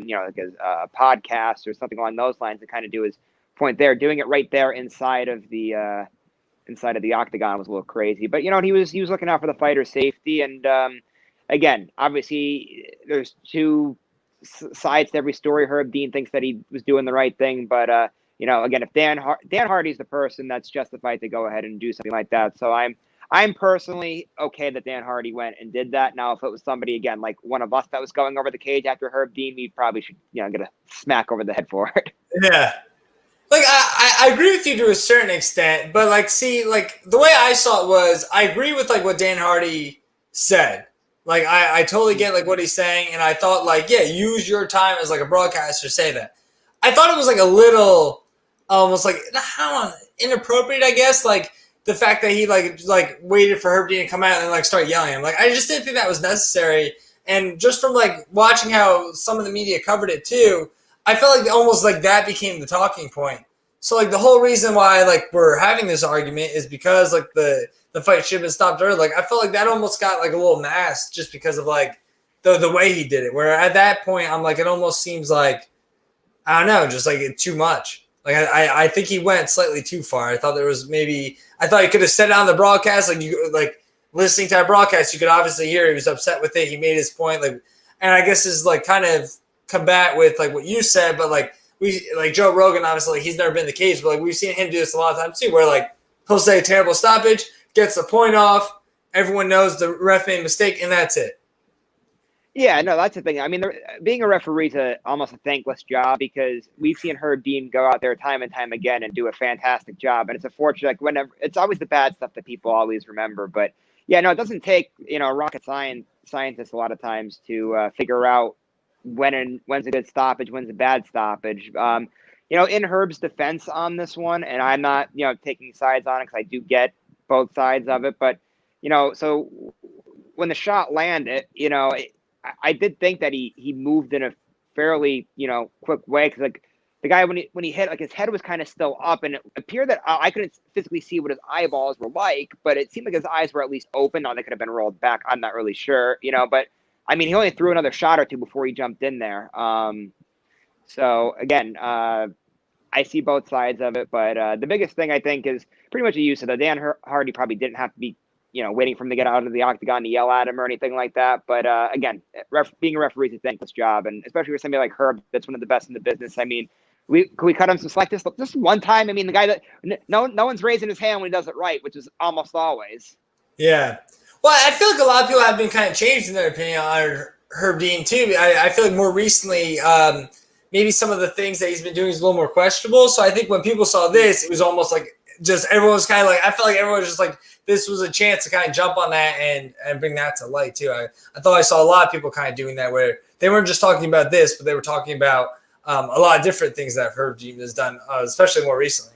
podcast or something along those lines to kind of do his point there. Doing it right there inside of the octagon was a little crazy. But he was looking out for the fighter's safety. And again, obviously there's two sides to every story. Herb Dean thinks that he was doing the right thing, but again, if Dan Hardy's the person that's justified to go ahead and do something like that. So I'm personally okay that Dan Hardy went and did that. Now, if it was somebody, again, like one of us that was going over the cage after Herb Dean, we probably should, get a smack over the head for it. Yeah. Like, I agree with you to a certain extent, but, the way I saw it was I agree with, what Dan Hardy said. Like, I totally get, what he's saying, and I thought, use your time as, a broadcaster, say that. I thought it was, a little, almost, inappropriate, I guess, the fact that he waited for Herb Dean to come out and start yelling at him. I just didn't think that was necessary. And just from watching how some of the media covered it too, I felt almost that became the talking point. So the whole reason why we're having this argument is because the fight should have been stopped early. I felt that almost got a little masked just because of the way he did it. Where at that point I'm it almost seems I don't know, just too much. I think he went slightly too far. I thought he could have said it on the broadcast. Listening to that broadcast, you could obviously hear he was upset with it. He made his point. And I guess is kind of combat with what you said, but Joe Rogan, obviously he's never been in the cage, but we've seen him do this a lot of times too, where he'll say a terrible stoppage, gets the point off, everyone knows the ref made a mistake, and that's it. Yeah, no, that's the thing. I mean, being a referee is almost a thankless job because we've seen Herb Dean go out there time and time again and do a fantastic job. And it's unfortunate, whenever it's always the bad stuff that people always remember. But yeah, no, it doesn't take a rocket scientist a lot of times to figure out when's a good stoppage, when's a bad stoppage. In Herb's defense on this one, and I'm not taking sides on it because I do get both sides of it, but so when the shot landed, I did think that he moved in a fairly, quick way because the guy when he hit, his head was kind of still up, and it appeared that I couldn't physically see what his eyeballs were but it seemed like his eyes were at least open. Now they could have been rolled back. I'm not really sure, but I mean, he only threw another shot or two before he jumped in there. So again, I see both sides of it, but the biggest thing I think is pretty much a use of the Dan Hardy probably didn't have to be waiting for him to get out of the octagon to yell at him or anything like that. But again, being a referee is a thankless job, and especially for somebody like Herb, that's one of the best in the business. I mean, can we cut him some slack just one time? I mean, the guy that no one's raising his hand when he does it right, which is almost always. Yeah. Well, I feel a lot of people have been kind of changed in their opinion on Herb Dean too. I feel more recently, maybe some of the things that he's been doing is a little more questionable. So I think when people saw this, it was almost just everyone was kind of I felt like everyone was just this was a chance to kind of jump on that and bring that to light too. I thought I saw a lot of people kind of doing that where they weren't just talking about this, but they were talking about a lot of different things that Herb Dean has done, especially more recently.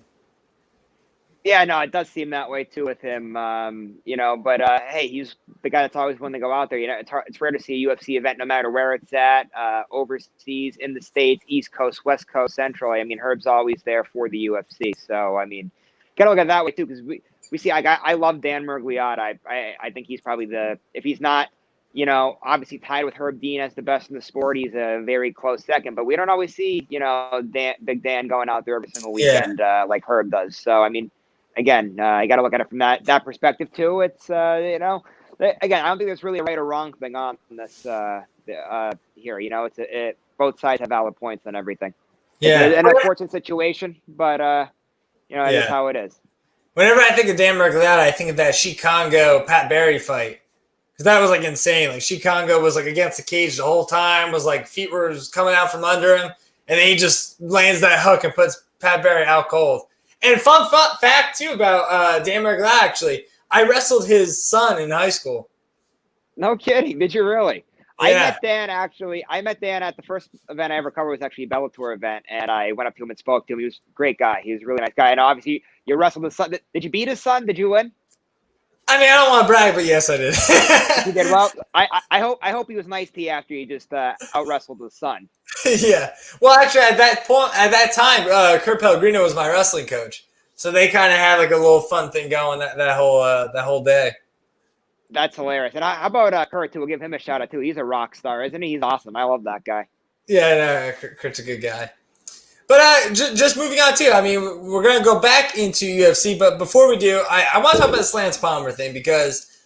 Yeah, no, it does seem that way too with him, but hey, he's the guy that's always wanting to go out there. It's rare to see a UFC event no matter where it's at, overseas, in the States, East Coast, West Coast, Central. I mean, Herb's always there for the UFC. So, I mean, got to look at it that way too because we see, I love Dan Miragliotta. I think he's probably if he's not, obviously tied with Herb Dean as the best in the sport, he's a very close second. But we don't always see, Big Dan going out there every single weekend like Herb does. So, I mean, again, you got to look at it from that perspective too. It's again, I don't think there's really a right or wrong thing on this here. Both sides have valid points on everything. Yeah. It's an unfortunate situation, but it is how it is. Whenever I think of Dan Mergliotta, I think of that Chikongo Pat Barry fight. Because that was like insane. Like Chikongo was like against the cage the whole time, was like feet were coming out from under him, and then he just lands that hook and puts Pat Barry out cold. And fun fact too about Dan Mergliotta, actually, I wrestled his son in high school. No kidding. Did you really? Yeah. I met Dan at the first event I ever covered was actually a Bellator event, and I went up to him and spoke to him. He was a great guy. He was a really nice guy. And obviously, you wrestled his son. Did you beat his son? Did you win? I mean, I don't want to brag, but yes, I did. You did well. I hope he was nice to you after you just out wrestled his son. Yeah. Well, actually, at that time, Kurt Pellegrino was my wrestling coach, so they kind of had like a little fun thing going that whole day. That's hilarious. And how about Kurt, too? We'll give him a shout out, too. He's a rock star, isn't he? He's awesome. I love that guy. Yeah, no, Kurt's a good guy. But just moving on, too. I mean, we're going to go back into UFC, but before we do, I want to talk about this Lance Palmer thing because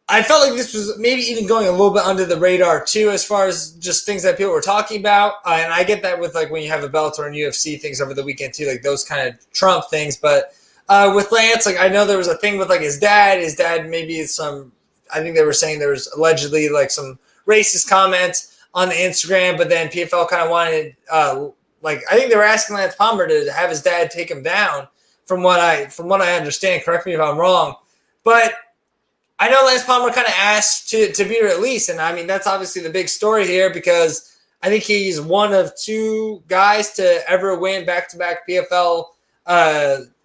I felt like this was maybe even going a little bit under the radar, too, as far as just things that people were talking about. And I get that with, like, when you have a Bellator and UFC things over the weekend, too, like those kind of Trump things, but with Lance, like I know there was a thing with like his dad. His dad maybe I think they were saying there was allegedly like some racist comments on the Instagram, but then PFL kind of wanted I think they were asking Lance Palmer to have his dad take him down. From what I understand, correct me if I'm wrong, but I know Lance Palmer kind of asked to be released, and I mean that's obviously the big story here because I think he's one of two guys to ever win back-to-back PFL.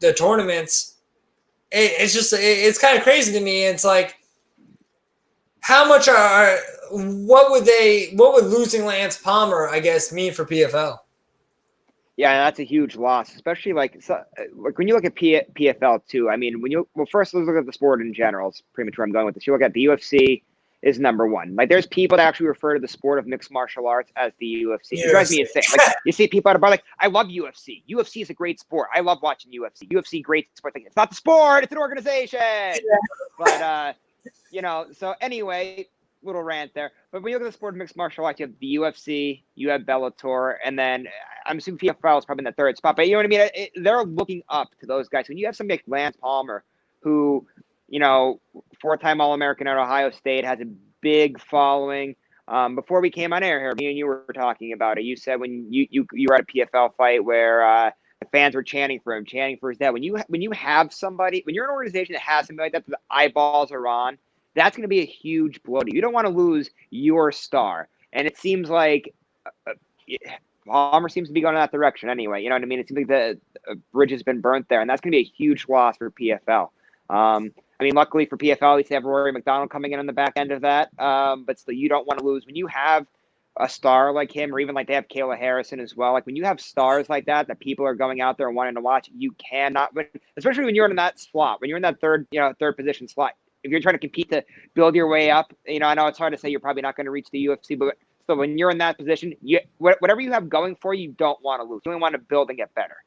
The tournaments, it's kind of crazy to me. It's like, how much what would losing Lance Palmer, I guess, mean for PFL? Yeah, that's a huge loss, especially like when you look at PFL too. I mean, first let's look at the sport in general. It's premature. I'm going with this. You look at the UFC is number one. Like there's people that actually refer to the sport of mixed martial arts as the UFC. It drives me insane. Like you see people at a bar like, I love UFC. UFC is a great sport. I love watching UFC. UFC, great sport. Like, it's not the sport, it's an organization. Yeah. But so anyway, little rant there. But when you look at the sport of mixed martial arts, you have the UFC, you have Bellator, and then I'm assuming PFL is probably in the third spot. But you know what I mean? They're looking up to those guys. When you have somebody like Lance Palmer, who, four-time All-American at Ohio State, has a big following. Before we came on air here, me and you were talking about it. You said when you were at a PFL fight where the fans were chanting for him, chanting for his dad. When you have somebody, when you're an organization that has somebody like that, the eyeballs are on, that's going to be a huge blow to you. You don't want to lose your star. And it seems like Palmer seems to be going in that direction anyway. You know what I mean? It seems like the bridge has been burnt there, and that's going to be a huge loss for PFL. I mean, luckily for PFL, at least they have Rory McDonald coming in on the back end of that. But still, you don't want to lose. When you have a star like him, or even like they have Kayla Harrison as well, like when you have stars like that people are going out there and wanting to watch, you cannot win, especially when you're in that slot, when you're in that third position slot. If you're trying to compete to build your way up, I know it's hard to say you're probably not going to reach the UFC, but still, when you're in that position, whatever you have going for you, don't want to lose. You only want to build and get better.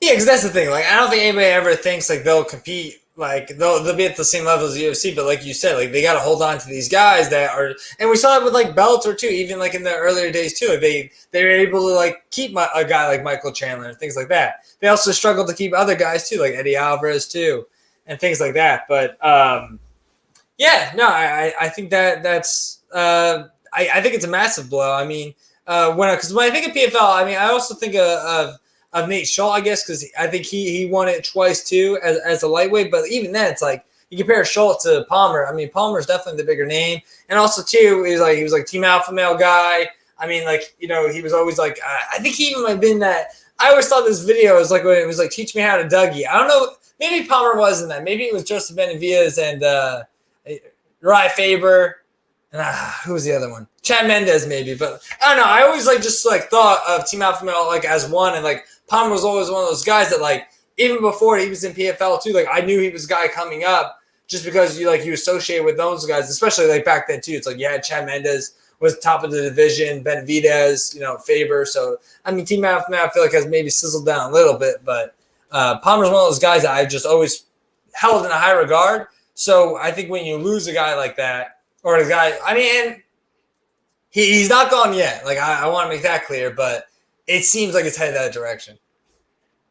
Yeah, because that's the thing. Like, I don't think anybody ever thinks like they'll compete, like they'll be at the same level as the UFC. But like you said, like they got to hold on to these guys that are, and we saw it with like Bellator too. Even like in the earlier days too, they were able to like keep a guy like Michael Chandler and things like that. They also struggled to keep other guys too, like Eddie Alvarez too, and things like that. But yeah, no, I think that's I think it's a massive blow. I mean, when I think of PFL, I mean, I also think of Nate Schultz, I guess, because I think he won it twice too as a lightweight. But even then, it's like you compare Schultz to Palmer. I mean, Palmer's definitely the bigger name, and also too, he was like Team Alpha Male guy. I mean, like he was always like I think he even might have been that. I always thought this video was like when it was like teach me how to Dougie. I don't know. Maybe Palmer wasn't that. Maybe it was Joseph Benavidez and Uriah Faber. And who was the other one? Chad Mendez, maybe. But I don't know. I always thought of Team Alpha Male like as one, and like Palmer was always one of those guys that like even before he was in PFL too. Like I knew he was a guy coming up just because you associate with those guys, especially like back then too. It's like Chad Mendez was top of the division, Benavidez, Faber. So I mean, Team Alpha Male I feel like has maybe sizzled down a little bit, but Palmer's one of those guys that I just always held in a high regard. So I think when you lose a guy like that. Or the guy, I mean, he's not gone yet. Like, I want to make that clear. But it seems like it's headed that direction.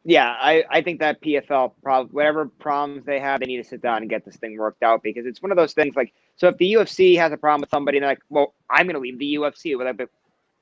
Yeah, I think that PFL, whatever problems they have, they need to sit down and get this thing worked out, because it's one of those things like, so if the UFC has a problem with somebody and they're like, well, I'm going to leave the UFC, well, that'd be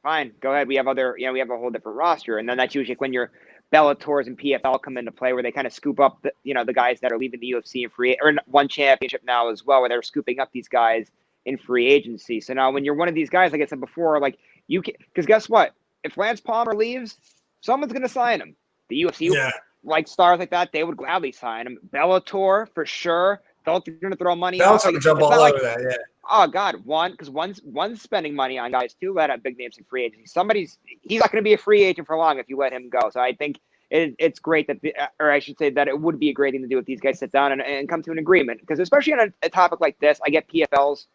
fine, go ahead. We have we have a whole different roster. And then that's usually when your Bellators and PFL come into play, where they kind of scoop up the guys that are leaving the UFC in free, or one championship now as well, where they're scooping up these guys in free agency. So now when you're one of these guys, like I said before, like you can, because guess what? If Lance Palmer leaves, someone's going to sign him. The UFC, like stars like that, they would gladly sign him. Bellator, for sure. They're going to throw money. Bellator would jump all over that, yeah. Oh, God, because one's spending money on guys, too, that have big names in free agency. He's not going to be a free agent for long if you let him go. So I think it's great that, or I should say that it would be a great thing to do if these guys sit down and come to an agreement. Because especially on a topic like this, I get PFL's,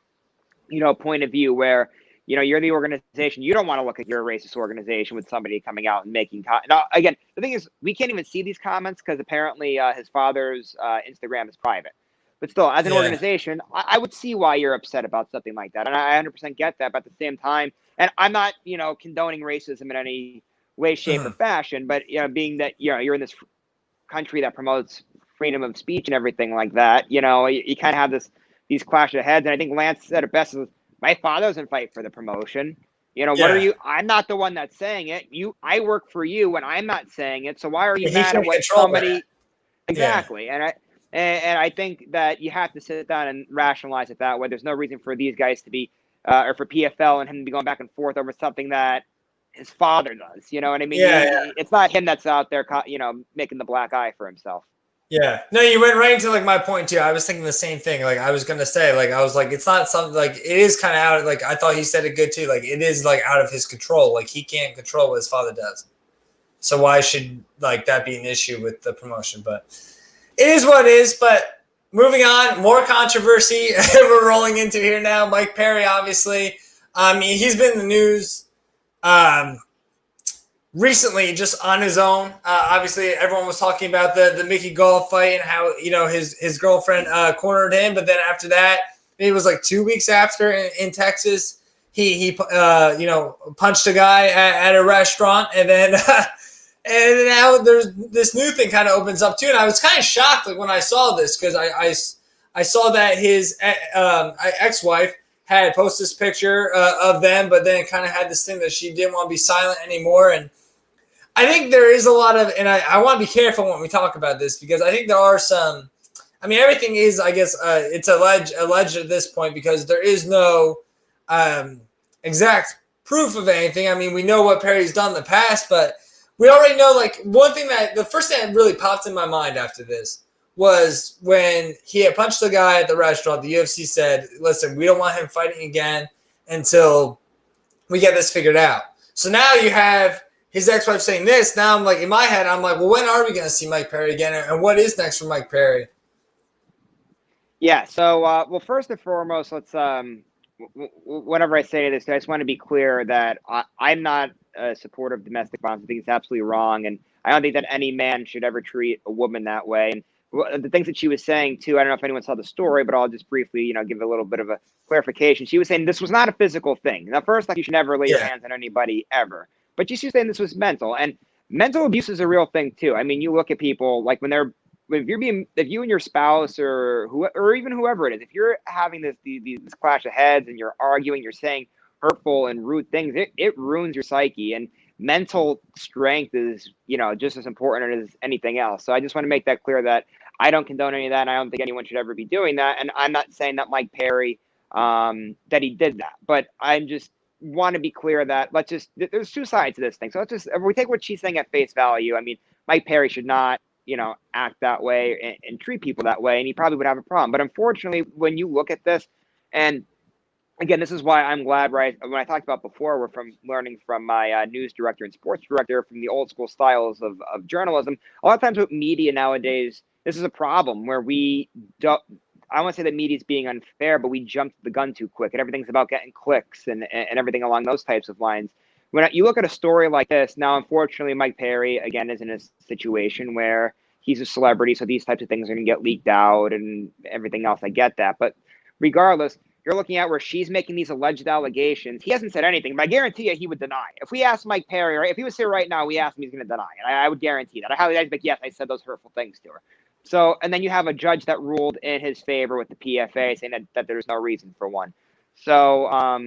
point of view where, you're the organization. You don't want to look at your racist organization with somebody coming out and making now, again, the thing is, we can't even see these comments because apparently his father's Instagram is private. But still, as an organization, I would see why you're upset about something like that. And I 100% get that. But at the same time, and I'm not, condoning racism in any way, shape, or fashion. But, being that, you're in this country that promotes freedom of speech and everything like that, you kind of have these clash of heads. And I think Lance said it best. My father doesn't fight for the promotion. What are you? I'm not the one that's saying it. I work for you and I'm not saying it. So why are you mad at what somebody? Exactly. Yeah. And I think that you have to sit down and rationalize it that way. There's no reason for these guys to be, or for PFL and him to be going back and forth over something that his father does. You know what I mean? Yeah. It's not him that's out there, making the black eye for himself. Yeah. No, you went right into like my point too. I was thinking the same thing. Like I was gonna say, like I was like, it's not something like it is kind of out. Like I thought he said it good too. Like it is like out of his control. Like he can't control what his father does. So why should like that be an issue with the promotion? But it is what it is. But moving on, more controversy we're rolling into here now. Mike Perry, obviously, I mean he's been in the news. Recently, just on his own, obviously everyone was talking about the Mickey Gall fight and how his girlfriend cornered him, but then after that, it was like 2 weeks after in Texas, he punched a guy at a restaurant, and then and now there's this new thing kind of opens up too, and I was kind of shocked like when I saw this because I saw that his ex-wife had posted this picture of them, but then kind of had this thing that she didn't want to be silent anymore. And I think there is a lot of, and I want to be careful when we talk about this because I think there are some, I mean, everything is, I guess, it's alleged at this point because there is no exact proof of anything. I mean, we know what Perry's done in the past, but we already know, like, the first thing that really popped in my mind after this was when he had punched the guy at the restaurant. The UFC said, listen, we don't want him fighting again until we get this figured out. So now you have his ex-wife saying this. Now I'm like, in my head, I'm like, well, when are we going to see Mike Perry again? And what is next for Mike Perry? Yeah. So, well, first and foremost, let's, whenever I say this, I just want to be clear that I'm not a supporter of domestic violence. I think it's absolutely wrong. And I don't think that any man should ever treat a woman that way. And the things that she was saying too, I don't know if anyone saw the story, but I'll just briefly, give a little bit of a clarification. She was saying this was not a physical thing. Now, first, like, you should never lay your hands on anybody ever. But she was saying this was mental, and mental abuse is a real thing too. I mean, you look at people like if you and your spouse or even whoever it is, if you're having this clash of heads and you're arguing, you're saying hurtful and rude things, it ruins your psyche. And mental strength is, just as important as anything else. So I just want to make that clear that I don't condone any of that. And I don't think anyone should ever be doing that. And I'm not saying that Mike Perry, that he did that, but I'm just want to be clear that there's two sides to this thing. So if we take what she's saying at face value, I mean, Mike Perry should not, act that way and treat people that way. And he probably would have a problem. But unfortunately, when you look at this, and again, this is why I'm glad, right? When I talked about before, we're learning from my news director and sports director from the old school styles of journalism. A lot of times with media nowadays, this is a problem where we don't, I don't want to say that media is being unfair, but we jumped the gun too quick and everything's about getting clicks and everything along those types of lines. When you look at a story like this, now, unfortunately, Mike Perry, again, is in a situation where he's a celebrity. So these types of things are going to get leaked out and everything else. I get that. But regardless, you're looking at where she's making these alleged allegations. He hasn't said anything, but I guarantee you he would deny. If we asked Mike Perry, right, if he was here right now, we asked him, he's going to deny it. I would guarantee that. I'd be like, yes, I said those hurtful things to her. So, and then you have a judge that ruled in his favor with the PFA, saying that there's no reason for one. So,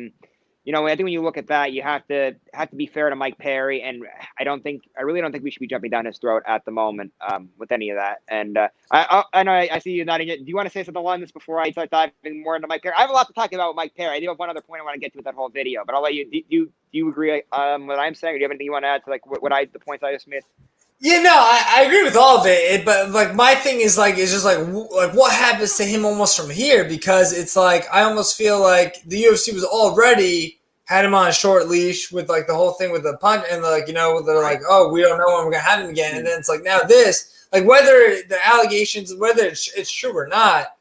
you know, I think when you look at that, you have to be fair to Mike Perry, and I really don't think we should be jumping down his throat at the moment with any of that. And I know I see you nodding. Do you want to say something on this before I start diving more into Mike Perry? I have a lot to talk about with Mike Perry. I do have one other point I want to get to with that whole video, but I'll let you. Do you agree what I'm saying? Or do you have anything you want to add to like the points I just made? Yeah, no, I agree with all of it, but like my thing is just like what happens to him almost from here, because it's like I almost feel like the UFC was already had him on a short leash with like the whole thing with the punch, and like, you know, they're like, oh, we don't know when we're gonna have him again, and then it's like now this, like whether the allegations, whether it's true or not,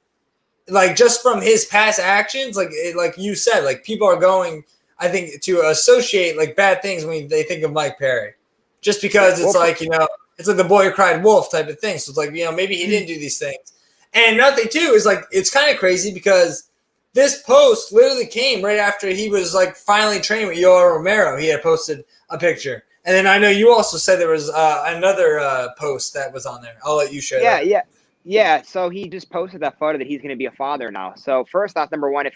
like just from his past actions, like you said, like people are going, I think, to associate like bad things when they think of Mike Perry. Just because it's like, you know, it's like the boy who cried wolf type of thing. So it's like, you know, maybe he didn't do these things. And another thing, too, is like, it's kind of crazy because this post literally came right after he was like finally training with Yoel Romero. He had posted a picture. And then I know you also said there was another post that was on there. I'll let you share that. Yeah. So he just posted that photo that he's going to be a father now. So first off, number one,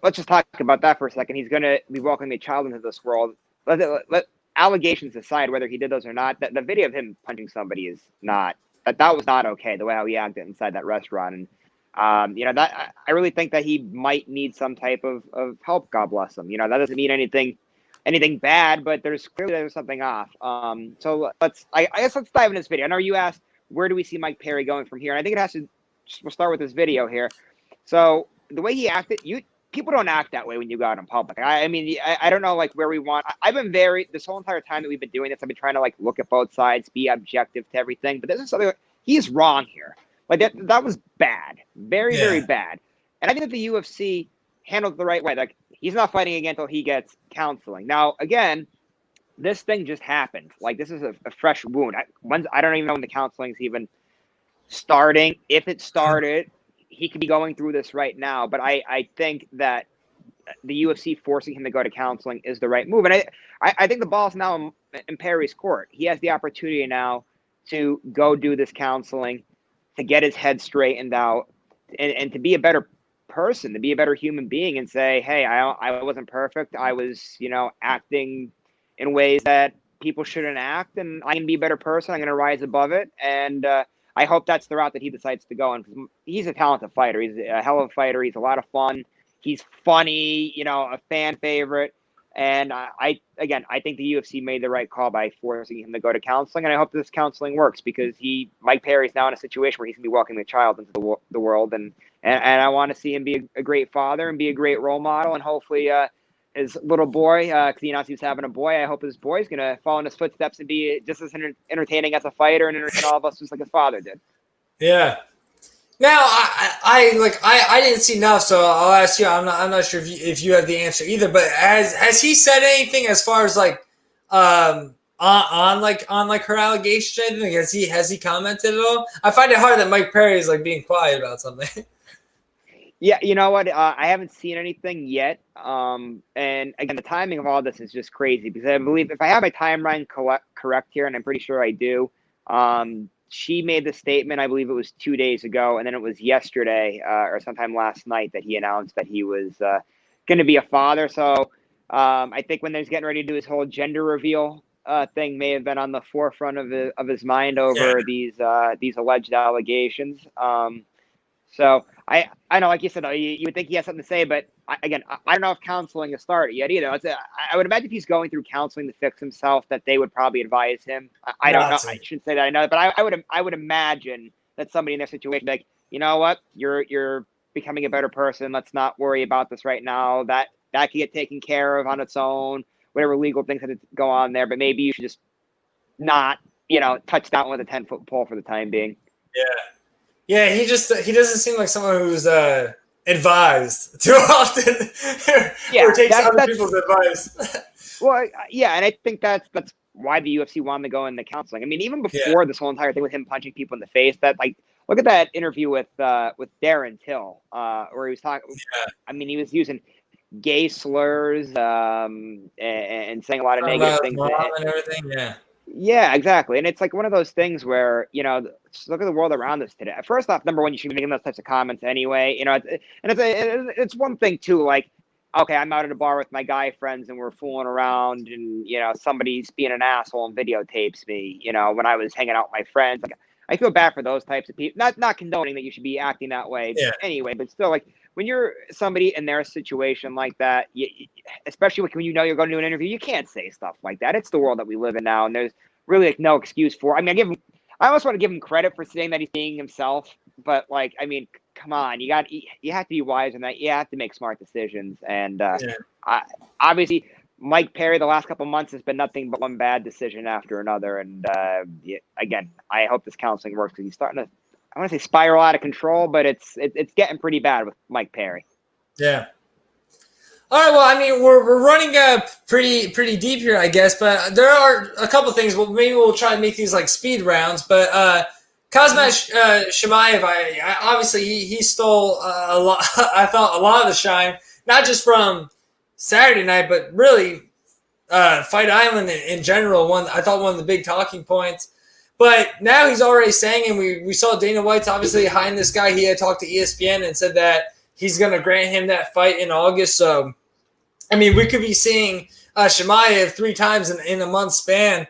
let's just talk about that for a second. He's going to be welcoming a child into this world. Let allegations aside, whether he did those or not, the video of him punching somebody is not that was not okay. The way how he acted inside that restaurant, and you know, that I really think that he might need some type of help. God bless him. You know, that doesn't mean anything bad, but there's something off. So I guess let's dive into this video. I know you asked, where do we see Mike Perry going from here? And I think it has to. We'll start with this video here. So the way he acted, people don't act that way when you go out in public. I mean, I don't know, like, where we want. I've been this whole entire time that we've been doing this, I've been trying to, like, look at both sides, be objective to everything. But this is something, he's wrong here. Like, that was bad. Very, very bad. And I think that the UFC handled it the right way. Like, he's not fighting again until he gets counseling. Now, again, this thing just happened. Like, this is a fresh wound. I don't even know when the counseling's even starting. If it started, he could be going through this right now, but I think that the UFC forcing him to go to counseling is the right move. And I think the ball's now in Perry's court. He has the opportunity now to go do this counseling, to get his head straightened out, and to be a better person, to be a better human being, and say, hey, I wasn't perfect. I was, you know, acting in ways that people shouldn't act, and I can be a better person. I'm going to rise above it. And I hope that's the route that he decides to go. And he's a talented fighter. He's a hell of a fighter. He's a lot of fun. He's funny, you know, a fan favorite. And I think the UFC made the right call by forcing him to go to counseling. And I hope this counseling works, because Mike Perry's now in a situation where he's going to be welcoming a child into the world. And I want to see him be a great father and be a great role model. And hopefully his little boy, because he announced he was having a boy, I hope his boy's going to follow in his footsteps and be just as entertaining as a fighter and entertain all of us just like his father did. Yeah. Now, I didn't see enough, so I'll ask you. I'm not sure if you have the answer either. But has he said anything as far as like on her allegations or anything? Has he commented at all? I find it hard that Mike Perry is like being quiet about something. Yeah, you know what? I haven't seen anything yet. And again, the timing of all this is just crazy, because I believe, if I have my timeline correct here, and I'm pretty sure I do, she made the statement, I believe it was 2 days ago, and then it was yesterday or sometime last night that he announced that he was going to be a father. So I think when he's getting ready to do his whole gender reveal thing, may have been on the forefront of his mind over these alleged allegations. So I know, like you said, you would think he has something to say, but I don't know if counseling has started yet either. I would imagine if he's going through counseling to fix himself, that they would probably advise him. I don't know. I shouldn't say that I know, but I would imagine that somebody in their situation, like, you know what, you're becoming a better person. Let's not worry about this right now. That can get taken care of on its own. Whatever legal things have to go on there, but maybe you should just not, you know, touch that one with a 10-foot pole for the time being. Yeah. Yeah, he doesn't seem like someone who's advised too often or takes other people's advice. Well, yeah, and I think that's why the UFC wanted to go into counseling. I mean, even before this whole entire thing with him punching people in the face, that like look at that interview with Darren Till, where he was talking. Yeah. I mean, he was using gay slurs and saying a lot of Talking negative about things. mom and everything. Yeah. Yeah, exactly. And it's like one of those things where, just look at the world around us today. First off, number one, you should be making those types of comments anyway. It's one thing too, like, okay, I'm out at a bar with my guy friends and we're fooling around and, somebody's being an asshole and videotapes me, when I was hanging out with my friends. Like, I feel bad for those types of people. Not condoning that you should be acting that way anyway, but still, like, when you're somebody in their situation like that, especially when you're going to do an interview, you can't say stuff like that. It's the world that we live in now, and there's really like no excuse for. I mean, I almost want to give him credit for saying that he's being himself, but like, I mean, come on, you have to be wise in that. You have to make smart decisions, and obviously, Mike Perry the last couple of months has been nothing but one bad decision after another. And again, I hope this counseling works because he's starting to, I want to say, spiral out of control, but it's getting pretty bad with Mike Perry. Yeah. All right. Well, I mean, we're running pretty deep here, I guess, but there are a couple things. Well, maybe we'll try to make these like speed rounds. But Kazmat Chimaev, obviously he stole a lot. I thought a lot of the shine, not just from Saturday night, but really Fight Island in general. I thought one of the big talking points. But now he's already saying, and we saw Dana White's obviously behind this guy. He had talked to ESPN and said that he's going to grant him that fight in August. So, I mean, we could be seeing Chimaev 3 times in a month span.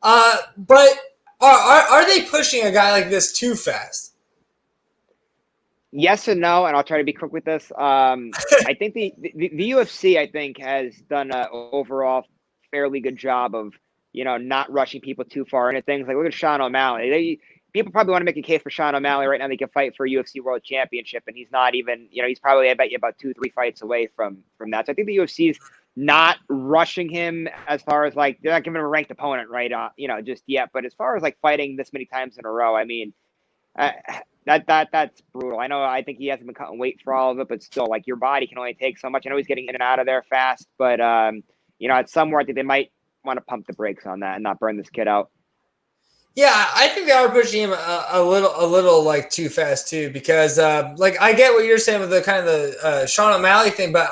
But are they pushing a guy like this too fast? Yes and no, and I'll try to be quick with this. I think the UFC, I think, has done an overall fairly good job of, not rushing people too far into things. Like, look at Sean O'Malley. People probably want to make a case for Sean O'Malley right now. They can fight for a UFC World Championship, and he's not even, he's probably, I bet you, about 2-3 fights away from that. So I think the UFC is not rushing him as far as, like, they're not giving him a ranked opponent, right? Just yet. But as far as like fighting this many times in a row, I mean, that's brutal. I think he hasn't been cutting weight for all of it, but still, like, your body can only take so much. I know he's getting in and out of there fast, but at somewhere I think they might want to pump the brakes on that and not burn this kid out. Yeah, I think they are pushing him a little like too fast too, because like I get what you're saying with the kind of the Sean O'Malley thing, but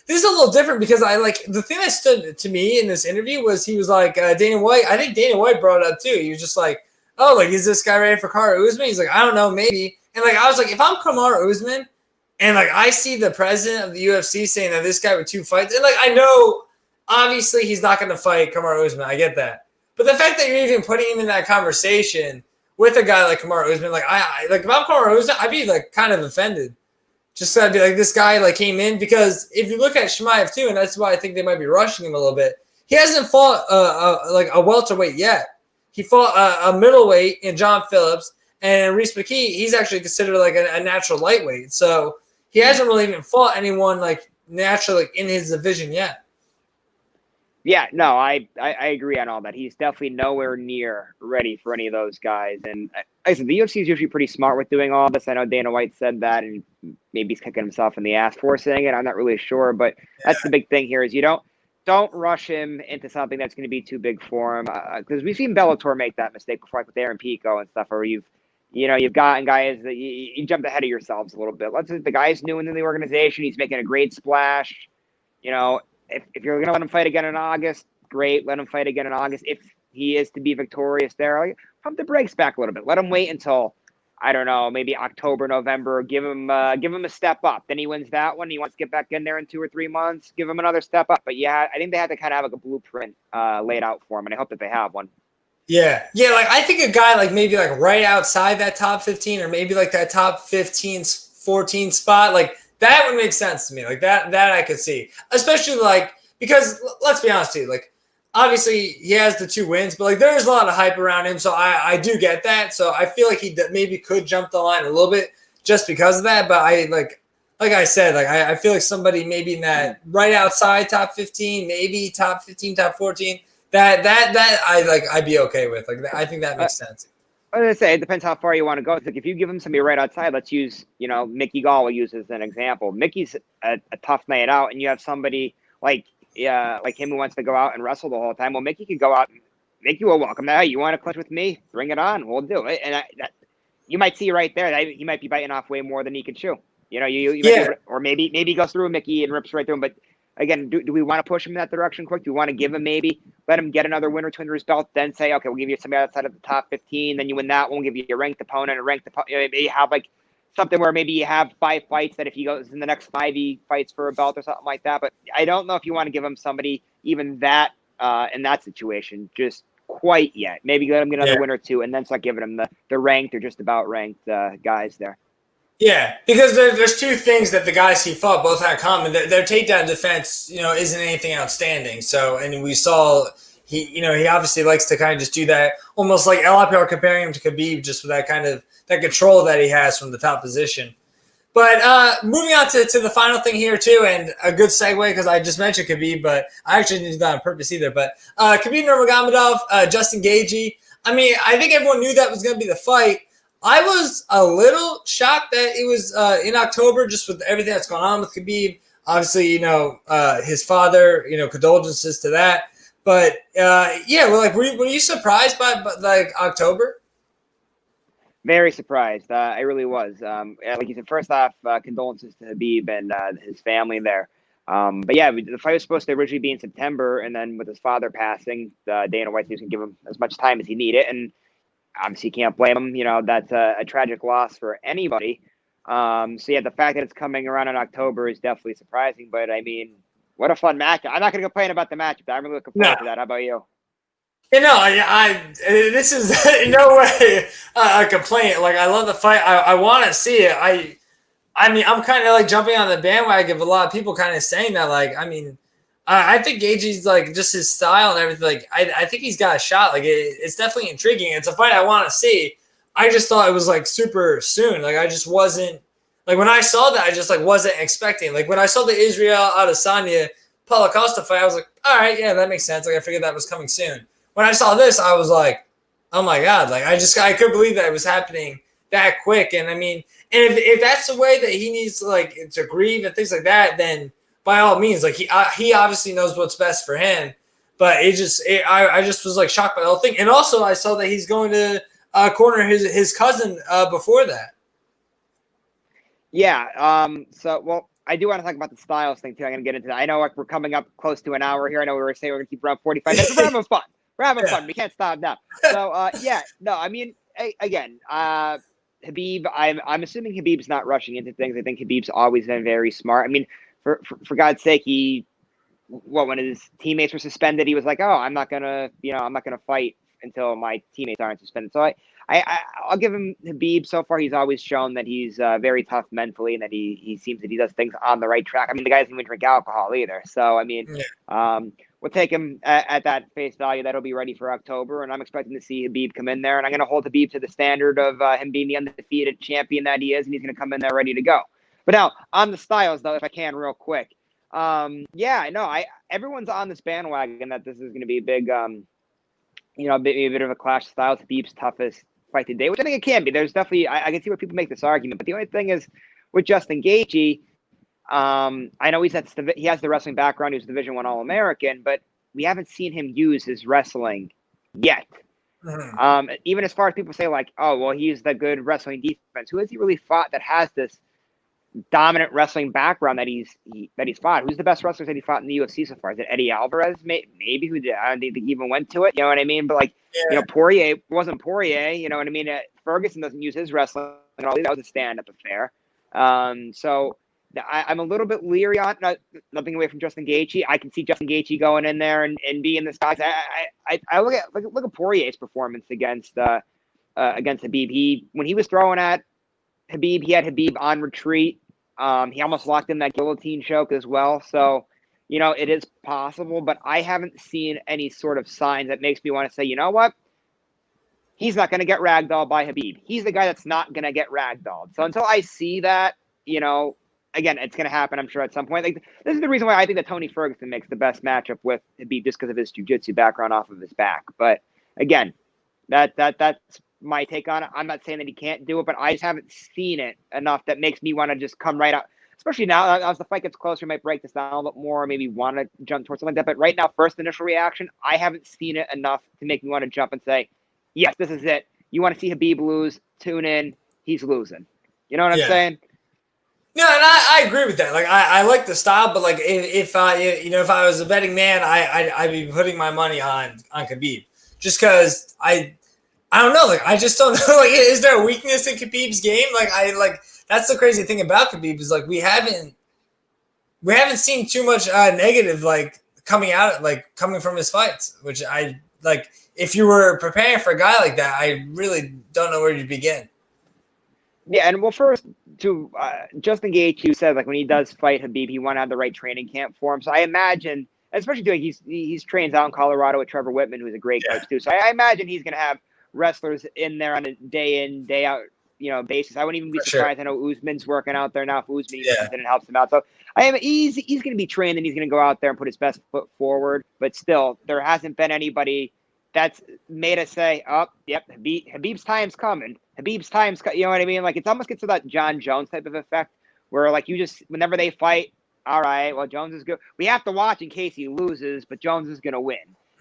this is a little different because I like the thing that stood to me in this interview was he was like Dana White. I think Dana White brought it up too. He was just like, oh, like, is this guy ready for Kamaru Usman? He's like, I don't know, maybe. And like I was like, if I'm Kamaru Usman and like I see the president of the UFC saying that this guy with 2 fights, and like I know obviously he's not going to fight Kamaru Usman. I get that. But the fact that you're even putting him in that conversation with a guy like Kamaru Usman, like I like if I'm Kamaru Usman, I'd be like kind of offended. Just to be like, this guy like came in, because if you look at Chimaev too, and that's why I think they might be rushing him a little bit. He hasn't fought like a welterweight yet. He fought a middleweight in John Phillips, and Reese McKee, he's actually considered like a natural lightweight. So he hasn't really even fought anyone like naturally in his division yet. Yeah, no, I agree on all that. He's definitely nowhere near ready for any of those guys. And like I said, the UFC is usually pretty smart with doing all this. I know Dana White said that, and maybe he's kicking himself in the ass for saying it. I'm not really sure, but that's the big thing here is you don't rush him into something that's going to be too big for him. Because we've seen Bellator make that mistake before, like with Aaron Pico and stuff, where you've gotten guys that you jumped ahead of yourselves a little bit. The guy's new in the organization. He's making a great splash. If you're going to let him fight again in August, great. Let him fight again in August. If he is to be victorious there, like, pump the brakes back a little bit. Let him wait until, I don't know, maybe October, November. Give him a step up. Then he wins that one. He wants to get back in there in 2 or 3 months. Give him another step up. But yeah, I think they have to kind of have like a blueprint laid out for him, and I hope that they have one. Yeah. Like I think a guy like maybe like right outside that top 15, or maybe like that top 15, 14 spot, like that would make sense to me. Like that I could see, especially like, because let's be honest too, like obviously he has the 2 wins, but like there's a lot of hype around him. So I do get that. So I feel like he maybe could jump the line a little bit just because of that. But like I said, like I feel like somebody maybe in that right outside top 15, maybe top 15, top 14, that I'd be okay with. Like I think that makes sense. I was going to say, it depends how far you want to go. It's like if you give him somebody right outside, let's use, Mickey Gall will use as an example. Mickey's a tough night out, and you have somebody like him who wants to go out and wrestle the whole time. Well, Mickey could go out and Mickey will welcome that. Hey, you want to clinch with me? Bring it on. We'll do it. And you might see right there that he might be biting off way more than he can chew. You know, you might be able to, or maybe he goes through Mickey and rips right through him. But again, do we want to push him in that direction quick? Do we want to give him let him get another win or two under his belt, then say, okay, we'll give you somebody outside of the top 15, then you win that one, we'll give you a ranked opponent, maybe have like something where maybe you have 5 fights that if he goes in the next 5, he fights for a belt or something like that. But I don't know if you want to give him somebody even that in that situation just quite yet. Maybe let him get another win or two and then start giving him the ranked or just about ranked guys there. Yeah, because there's 2 things that the guys he fought both had in common. Their takedown defense, isn't anything outstanding. So, and we saw he obviously likes to kind of just do that, almost like a lot of people are comparing him to Khabib, just with that kind of that control that he has from the top position. But moving on to the final thing here too, and a good segue because I just mentioned Khabib, but I actually didn't do that on purpose either. But Khabib Nurmagomedov, Justin Gaethje. I mean, I think everyone knew that was going to be the fight. I was a little shocked that it was in October, just with everything that's going on with Khabib. Obviously, his father, condolences to that. But were you surprised by like October? Very surprised. I really was. Like you said, first off, condolences to Khabib and his family there. But yeah, the fight was supposed to originally be in September, and then with his father passing, Dana White was going to give him as much time as he needed, and obviously, can't blame him. That's a tragic loss for anybody. So, yeah, the fact that it's coming around in October is definitely surprising. But, I mean, what a fun match. I'm not going to complain about the matchup. I'm really looking forward to that. How about you? This is in no way a complaint. Like, I love the fight. I want to see it. I mean, I'm kind of like jumping on the bandwagon of a lot of people kind of saying that. Like, I mean, I think Gaethje's like just his style and everything. Like, I think he's got a shot. Like, it's definitely intriguing. It's a fight I want to see. I just thought it was like super soon. Like, I just wasn't like when I saw that. I just like wasn't expecting. Like when I saw the Israel Adesanya Paulo Costa fight, I was like, all right, yeah, that makes sense. Like I figured that was coming soon. When I saw this, I was like, oh my god! Like I couldn't believe that it was happening that quick. And I mean, and if that's the way that he needs to grieve and things like that, then by all means, like he obviously knows what's best for him, but I just was like shocked by the whole thing. And also I saw that he's going to corner his cousin before that. Yeah. Well, I do want to talk about the styles thing too. I'm going to get into that. I know we're coming up close to an hour here. I know we were saying we're going to keep around 45 minutes. We're having fun. We're having fun. We can't stop now. So I mean, again, Khabib. I'm assuming Khabib's not rushing into things. I think Khabib's always been very smart. I mean. For God's sake, when his teammates were suspended, he was like, "Oh, I'm not gonna fight until my teammates aren't suspended." So I'll give him Khabib. So far, he's always shown that he's very tough mentally, and that he seems that he does things on the right track. I mean, the guy doesn't even drink alcohol either. So I mean, we'll take him at that face value. That'll be ready for October, and I'm expecting to see Khabib come in there, and I'm going to hold Khabib to the standard of him being the undefeated champion that he is, and he's going to come in there ready to go. But now on the styles, though, if I can, real quick, I know everyone's on this bandwagon that this is going to be a big, a bit of a clash of styles. Khabib's toughest fight today, which I think it can be. There's definitely I can see where people make this argument, but the only thing is with Justin Gaethje, I know he has the wrestling background. He was Division I All-American, but we haven't seen him use his wrestling yet. Mm-hmm. Even as far as people say, like, oh, well, he's the good wrestling defense. Who has he really fought that has this dominant wrestling background that he's fought? Who's the best wrestlers that he fought in the UFC so far? Is it Eddie Alvarez? Maybe who did? I don't think he even went to it. You know what I mean? But like, Poirier wasn't Poirier. You know what I mean? Ferguson doesn't use his wrestling at all. That was a stand-up affair. So I'm a little bit leery on nothing away from Justin Gaethje. I can see Justin Gaethje going in there and being this guy. I look at Poirier's performance against Khabib. When he was throwing at Khabib, he had Khabib on retreat. He almost locked in that guillotine choke as well. So, it is possible, but I haven't seen any sort of signs that makes me want to say, you know what? He's not going to get ragdolled by Khabib. He's the guy that's not going to get ragdolled. So until I see that, again, it's going to happen, I'm sure, at some point. Like, this is the reason why I think that Tony Ferguson makes the best matchup with Khabib, just because of his jiu-jitsu background off of his back. But again, that's my take on it. I'm not saying that he can't do it, but I just haven't seen it enough that makes me want to just come right out. Especially now, as the fight gets closer, we might break this down a little bit more, maybe want to jump towards something like that. But right now, first initial reaction, I haven't seen it enough to make me want to jump and say, yes, this is it. you want to see Khabib lose, tune in. He's losing. You know what I'm saying? No, and I agree with that. Like I like the style, but like if I was a betting man, I'd be putting my money on Khabib just because I don't know. Like I just don't know. Like is there a weakness in Khabib's game? Like that's the crazy thing about Khabib is like we haven't seen too much negative like coming from his fights, which I like. If you were preparing for a guy like that, I really don't know where to begin. Yeah, and well, first to Justin Gaethje said like when he does fight Khabib, he want to have the right training camp for him. So I imagine, especially doing he's trains out in Colorado with Trevor Whitman, who's a great coach too. So I imagine he's going to have wrestlers in there on a day in day out basis. I wouldn't even be surprised. I know Usman's working out there now. If Usman comes in and helps him out, so he's going to be trained and he's going to go out there and put his best foot forward. But still, there hasn't been anybody that's made us say, "Oh, yep, Khabib's time's coming." Khabib's time's, you know what I mean? Like, it almost gets to that John Jones type of effect where, like, you just, whenever they fight, all right, well, Jones is good. We have to watch in case he loses, but Jones is going to win.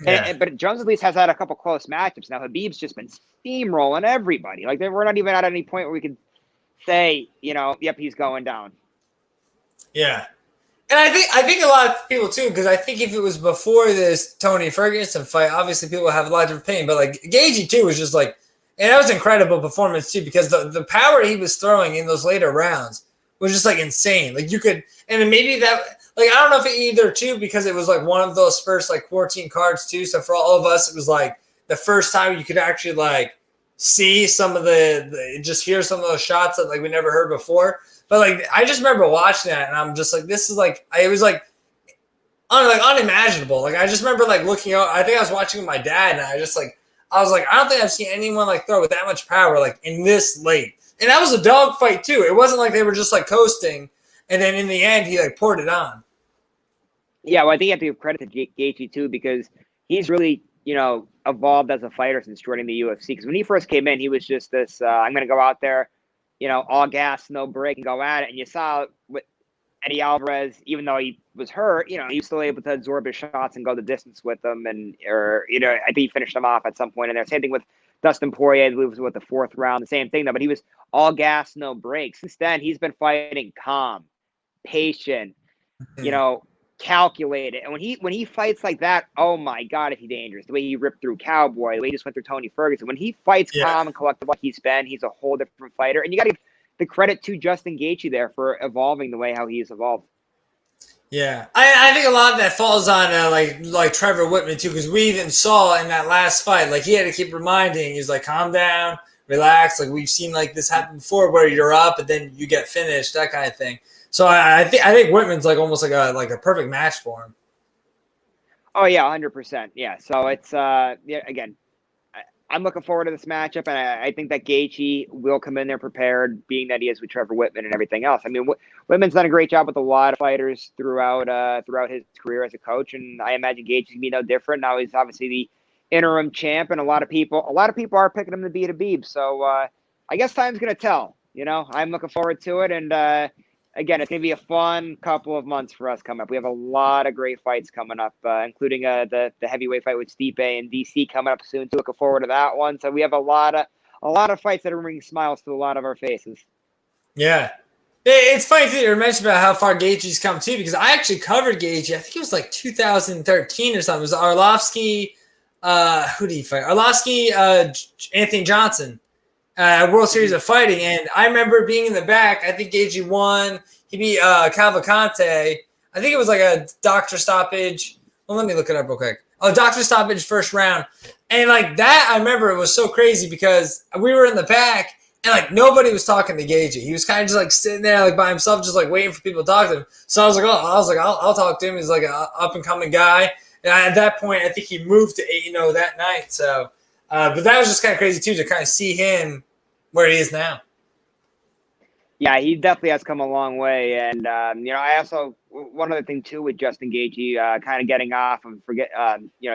Yeah. But Jones at least has had a couple close matchups. Now, Khabib's just been steamrolling everybody. Like, we're not even at any point where we could say, yep, he's going down. Yeah. And I think a lot of people, too, because I think if it was before this Tony Ferguson fight, obviously people have a lot of opinion. But, like, Gaethje, too, was just, like, and that was an incredible performance, too, because the power he was throwing in those later rounds was just, like, insane. Like, you could – and then maybe that – like, I don't know if it either, too, because it was, like, one of those first, like, 14 cards, too. So for all of us, it was, like, the first time you could actually, like, see some of just hear some of those shots that, like, we never heard before. But, like, I just remember watching that, and I'm just, like, this is, like – it was, like unimaginable. Like, I just remember, like, looking out – I think I was watching with my dad, and I was like, I don't think I've seen anyone like throw with that much power like in this late. And that was a dog fight too. It wasn't like they were just like coasting, and then in the end he like poured it on. Yeah, well, I think you have to give credit to Gaethje too because he's really evolved as a fighter since joining the UFC. Because when he first came in, he was just this I'm going to go out there, all gas, no break, and go at it. And you saw with Eddie Alvarez, even though he was hurt, he was still able to absorb his shots and go the distance with them. I think he finished them off at some point in there. Same thing with Dustin Poirier, I believe it was with the fourth round, the same thing though, but he was all gas, no breaks. Since then, he's been fighting calm, patient, calculated. And when he fights like that, oh my God, is he dangerous. The way he ripped through Cowboy, the way he just went through Tony Ferguson. When he fights calm and collected like he's a whole different fighter. And you got to give the credit to Justin Gaethje there for evolving the way how he's evolved. Yeah, I think a lot of that falls on like Trevor Whitman too, because we even saw in that last fight, like he had to keep reminding, he's like, calm down, relax. Like we've seen like this happen before, where you're up and then you get finished, that kind of thing. So I think Whitman's like almost like a perfect match for him. Oh yeah, 100%. Yeah. So it's again, I'm looking forward to this matchup, and I think that Gaethje will come in there prepared, being that he is with Trevor Whitman and everything else. I mean, Whitman's done a great job with a lot of fighters throughout his career as a coach, and I imagine Gaethje's gonna be no different. Now he's obviously the interim champ, and a lot of people are picking him to beat Khabib. So I guess time's gonna tell. I'm looking forward to it, and again, it's going to be a fun couple of months for us coming up. We have a lot of great fights coming up, including the heavyweight fight with Stipe and DC coming up soon. So looking forward to that one. So we have a lot of fights that are bringing smiles to a lot of our faces. Yeah. It's funny that you mentioned about how far Gaethje's come too, because I actually covered Gaethje. I think it was like 2013 or something. It was Arlovsky. Who did he fight? Arlovsky, Anthony Johnson. World Series of Fighting, and I remember being in the back. I think Gaethje won. He beat Cavalcante. I think it was like a doctor stoppage. Well, let me look it up real quick. Oh, doctor stoppage first round. And like that, I remember it was so crazy because we were in the back and like nobody was talking to Gaethje. He was kind of just like sitting there like by himself, just like waiting for people to talk to him. So I was like, I'll talk to him. He's like an up and coming guy. And at that point, I think he moved to 8-0 that night. So, but that was just kind of crazy too, to kind of see him where he is now. Yeah, he definitely has come a long way. And, I also, one other thing too with Justin Gaethje, kind of getting off and forget,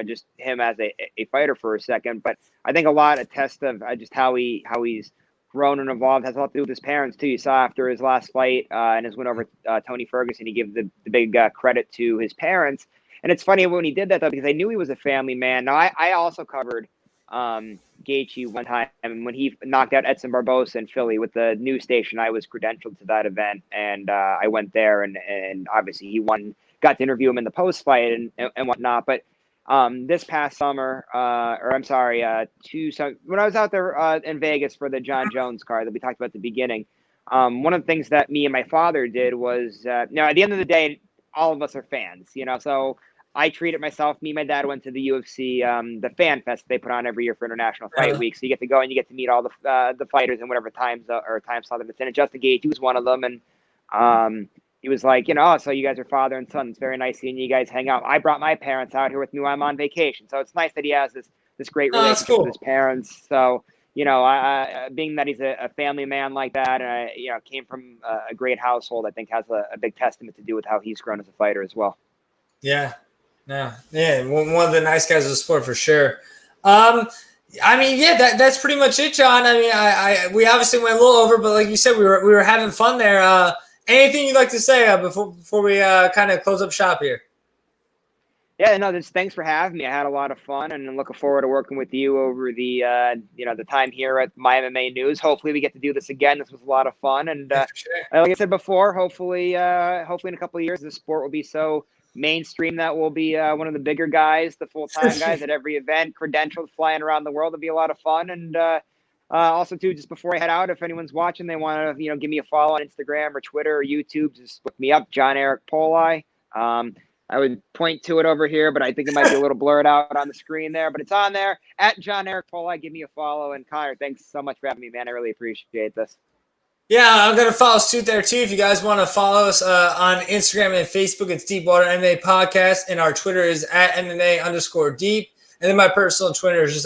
just him as a fighter for a second. But I think a lot of test of just how he's grown and evolved has a lot to do with his parents too. You saw after his last fight and his win over Tony Ferguson, he gave the big credit to his parents. And it's funny when he did that though, because I knew he was a family man. Now I also covered Gaethje one time, and when he knocked out Edson Barbosa in Philly with the news station, I was credentialed to that event, and I went there, and obviously he won. Got to interview him in the post fight and whatnot. But this past summer, when I was out there in Vegas for the John Jones card that we talked about at the beginning, one of the things that me and my father did was, at the end of the day, all of us are fans, so I treat it myself. Me and my dad went to the UFC, the Fan Fest they put on every year for International Fight Week. So you get to go and you get to meet all the fighters and whatever time slot that it's in. And Justin Gaethje was one of them, and he was like, so you guys are father and son. It's very nice seeing you guys hang out. I brought my parents out here with me while I'm on vacation, so it's nice that he has this great relationship with his parents. So being that he's a family man like that, and came from a great household, I think has a big testament to do with how he's grown as a fighter as well. Yeah. No, yeah, one of the nice guys of the sport for sure. That's pretty much it, John. We obviously went a little over, but like you said, we were having fun there. Anything you'd like to say before we kind of close up shop here? Yeah, no, thanks for having me. I had a lot of fun, and I'm looking forward to working with you over the the time here at MMA News. Hopefully, we get to do this again. This was a lot of fun, and sure. Like I said before, hopefully in a couple of years, the sport will be so mainstream that will be one of the bigger guys, the full-time guys at every event, credentialed, flying around the world. It'll be a lot of fun. And also too, just before I head out, if anyone's watching, they want to give me a follow on Instagram or Twitter or YouTube, just look me up, John Eric Poli. I would point to it over here, but I think it might be a little blurred out on the screen there, but it's on there at John Eric Poli. Give me a follow. And Connor, thanks so much for having me, man. I really appreciate this. Yeah, I'm going to follow suit there, too. If you guys want to follow us on Instagram and Facebook, it's Deep Water MMA Podcast, and our Twitter is at MMA_deep. And then my personal Twitter is just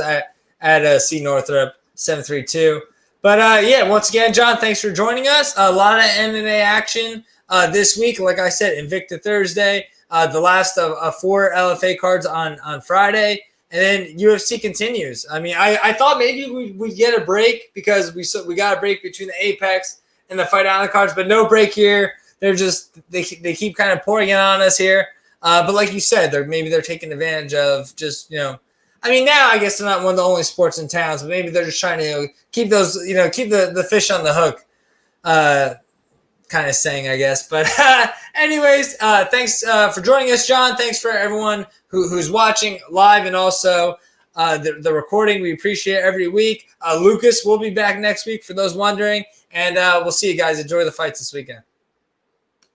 at C Northrup 732. But, once again, John, thanks for joining us. A lot of MMA action this week. Like I said, Invicta Thursday, the last of 4 LFA cards on Friday. And then UFC continues. I thought maybe we'd get a break because we got a break between the Apex and the Fight Island cards, but no break here. They keep kind of pouring it on us here. But like you said, they're taking advantage of just now I guess they're not one of the only sports in town, so maybe they're just trying to keep those keep the fish on the hook. Kind of saying, I guess. But anyways, thanks for joining us, John. Thanks for everyone who's watching live and also the recording. We appreciate it every week. Lucas will be back next week for those wondering. And we'll see you guys. Enjoy the fights this weekend.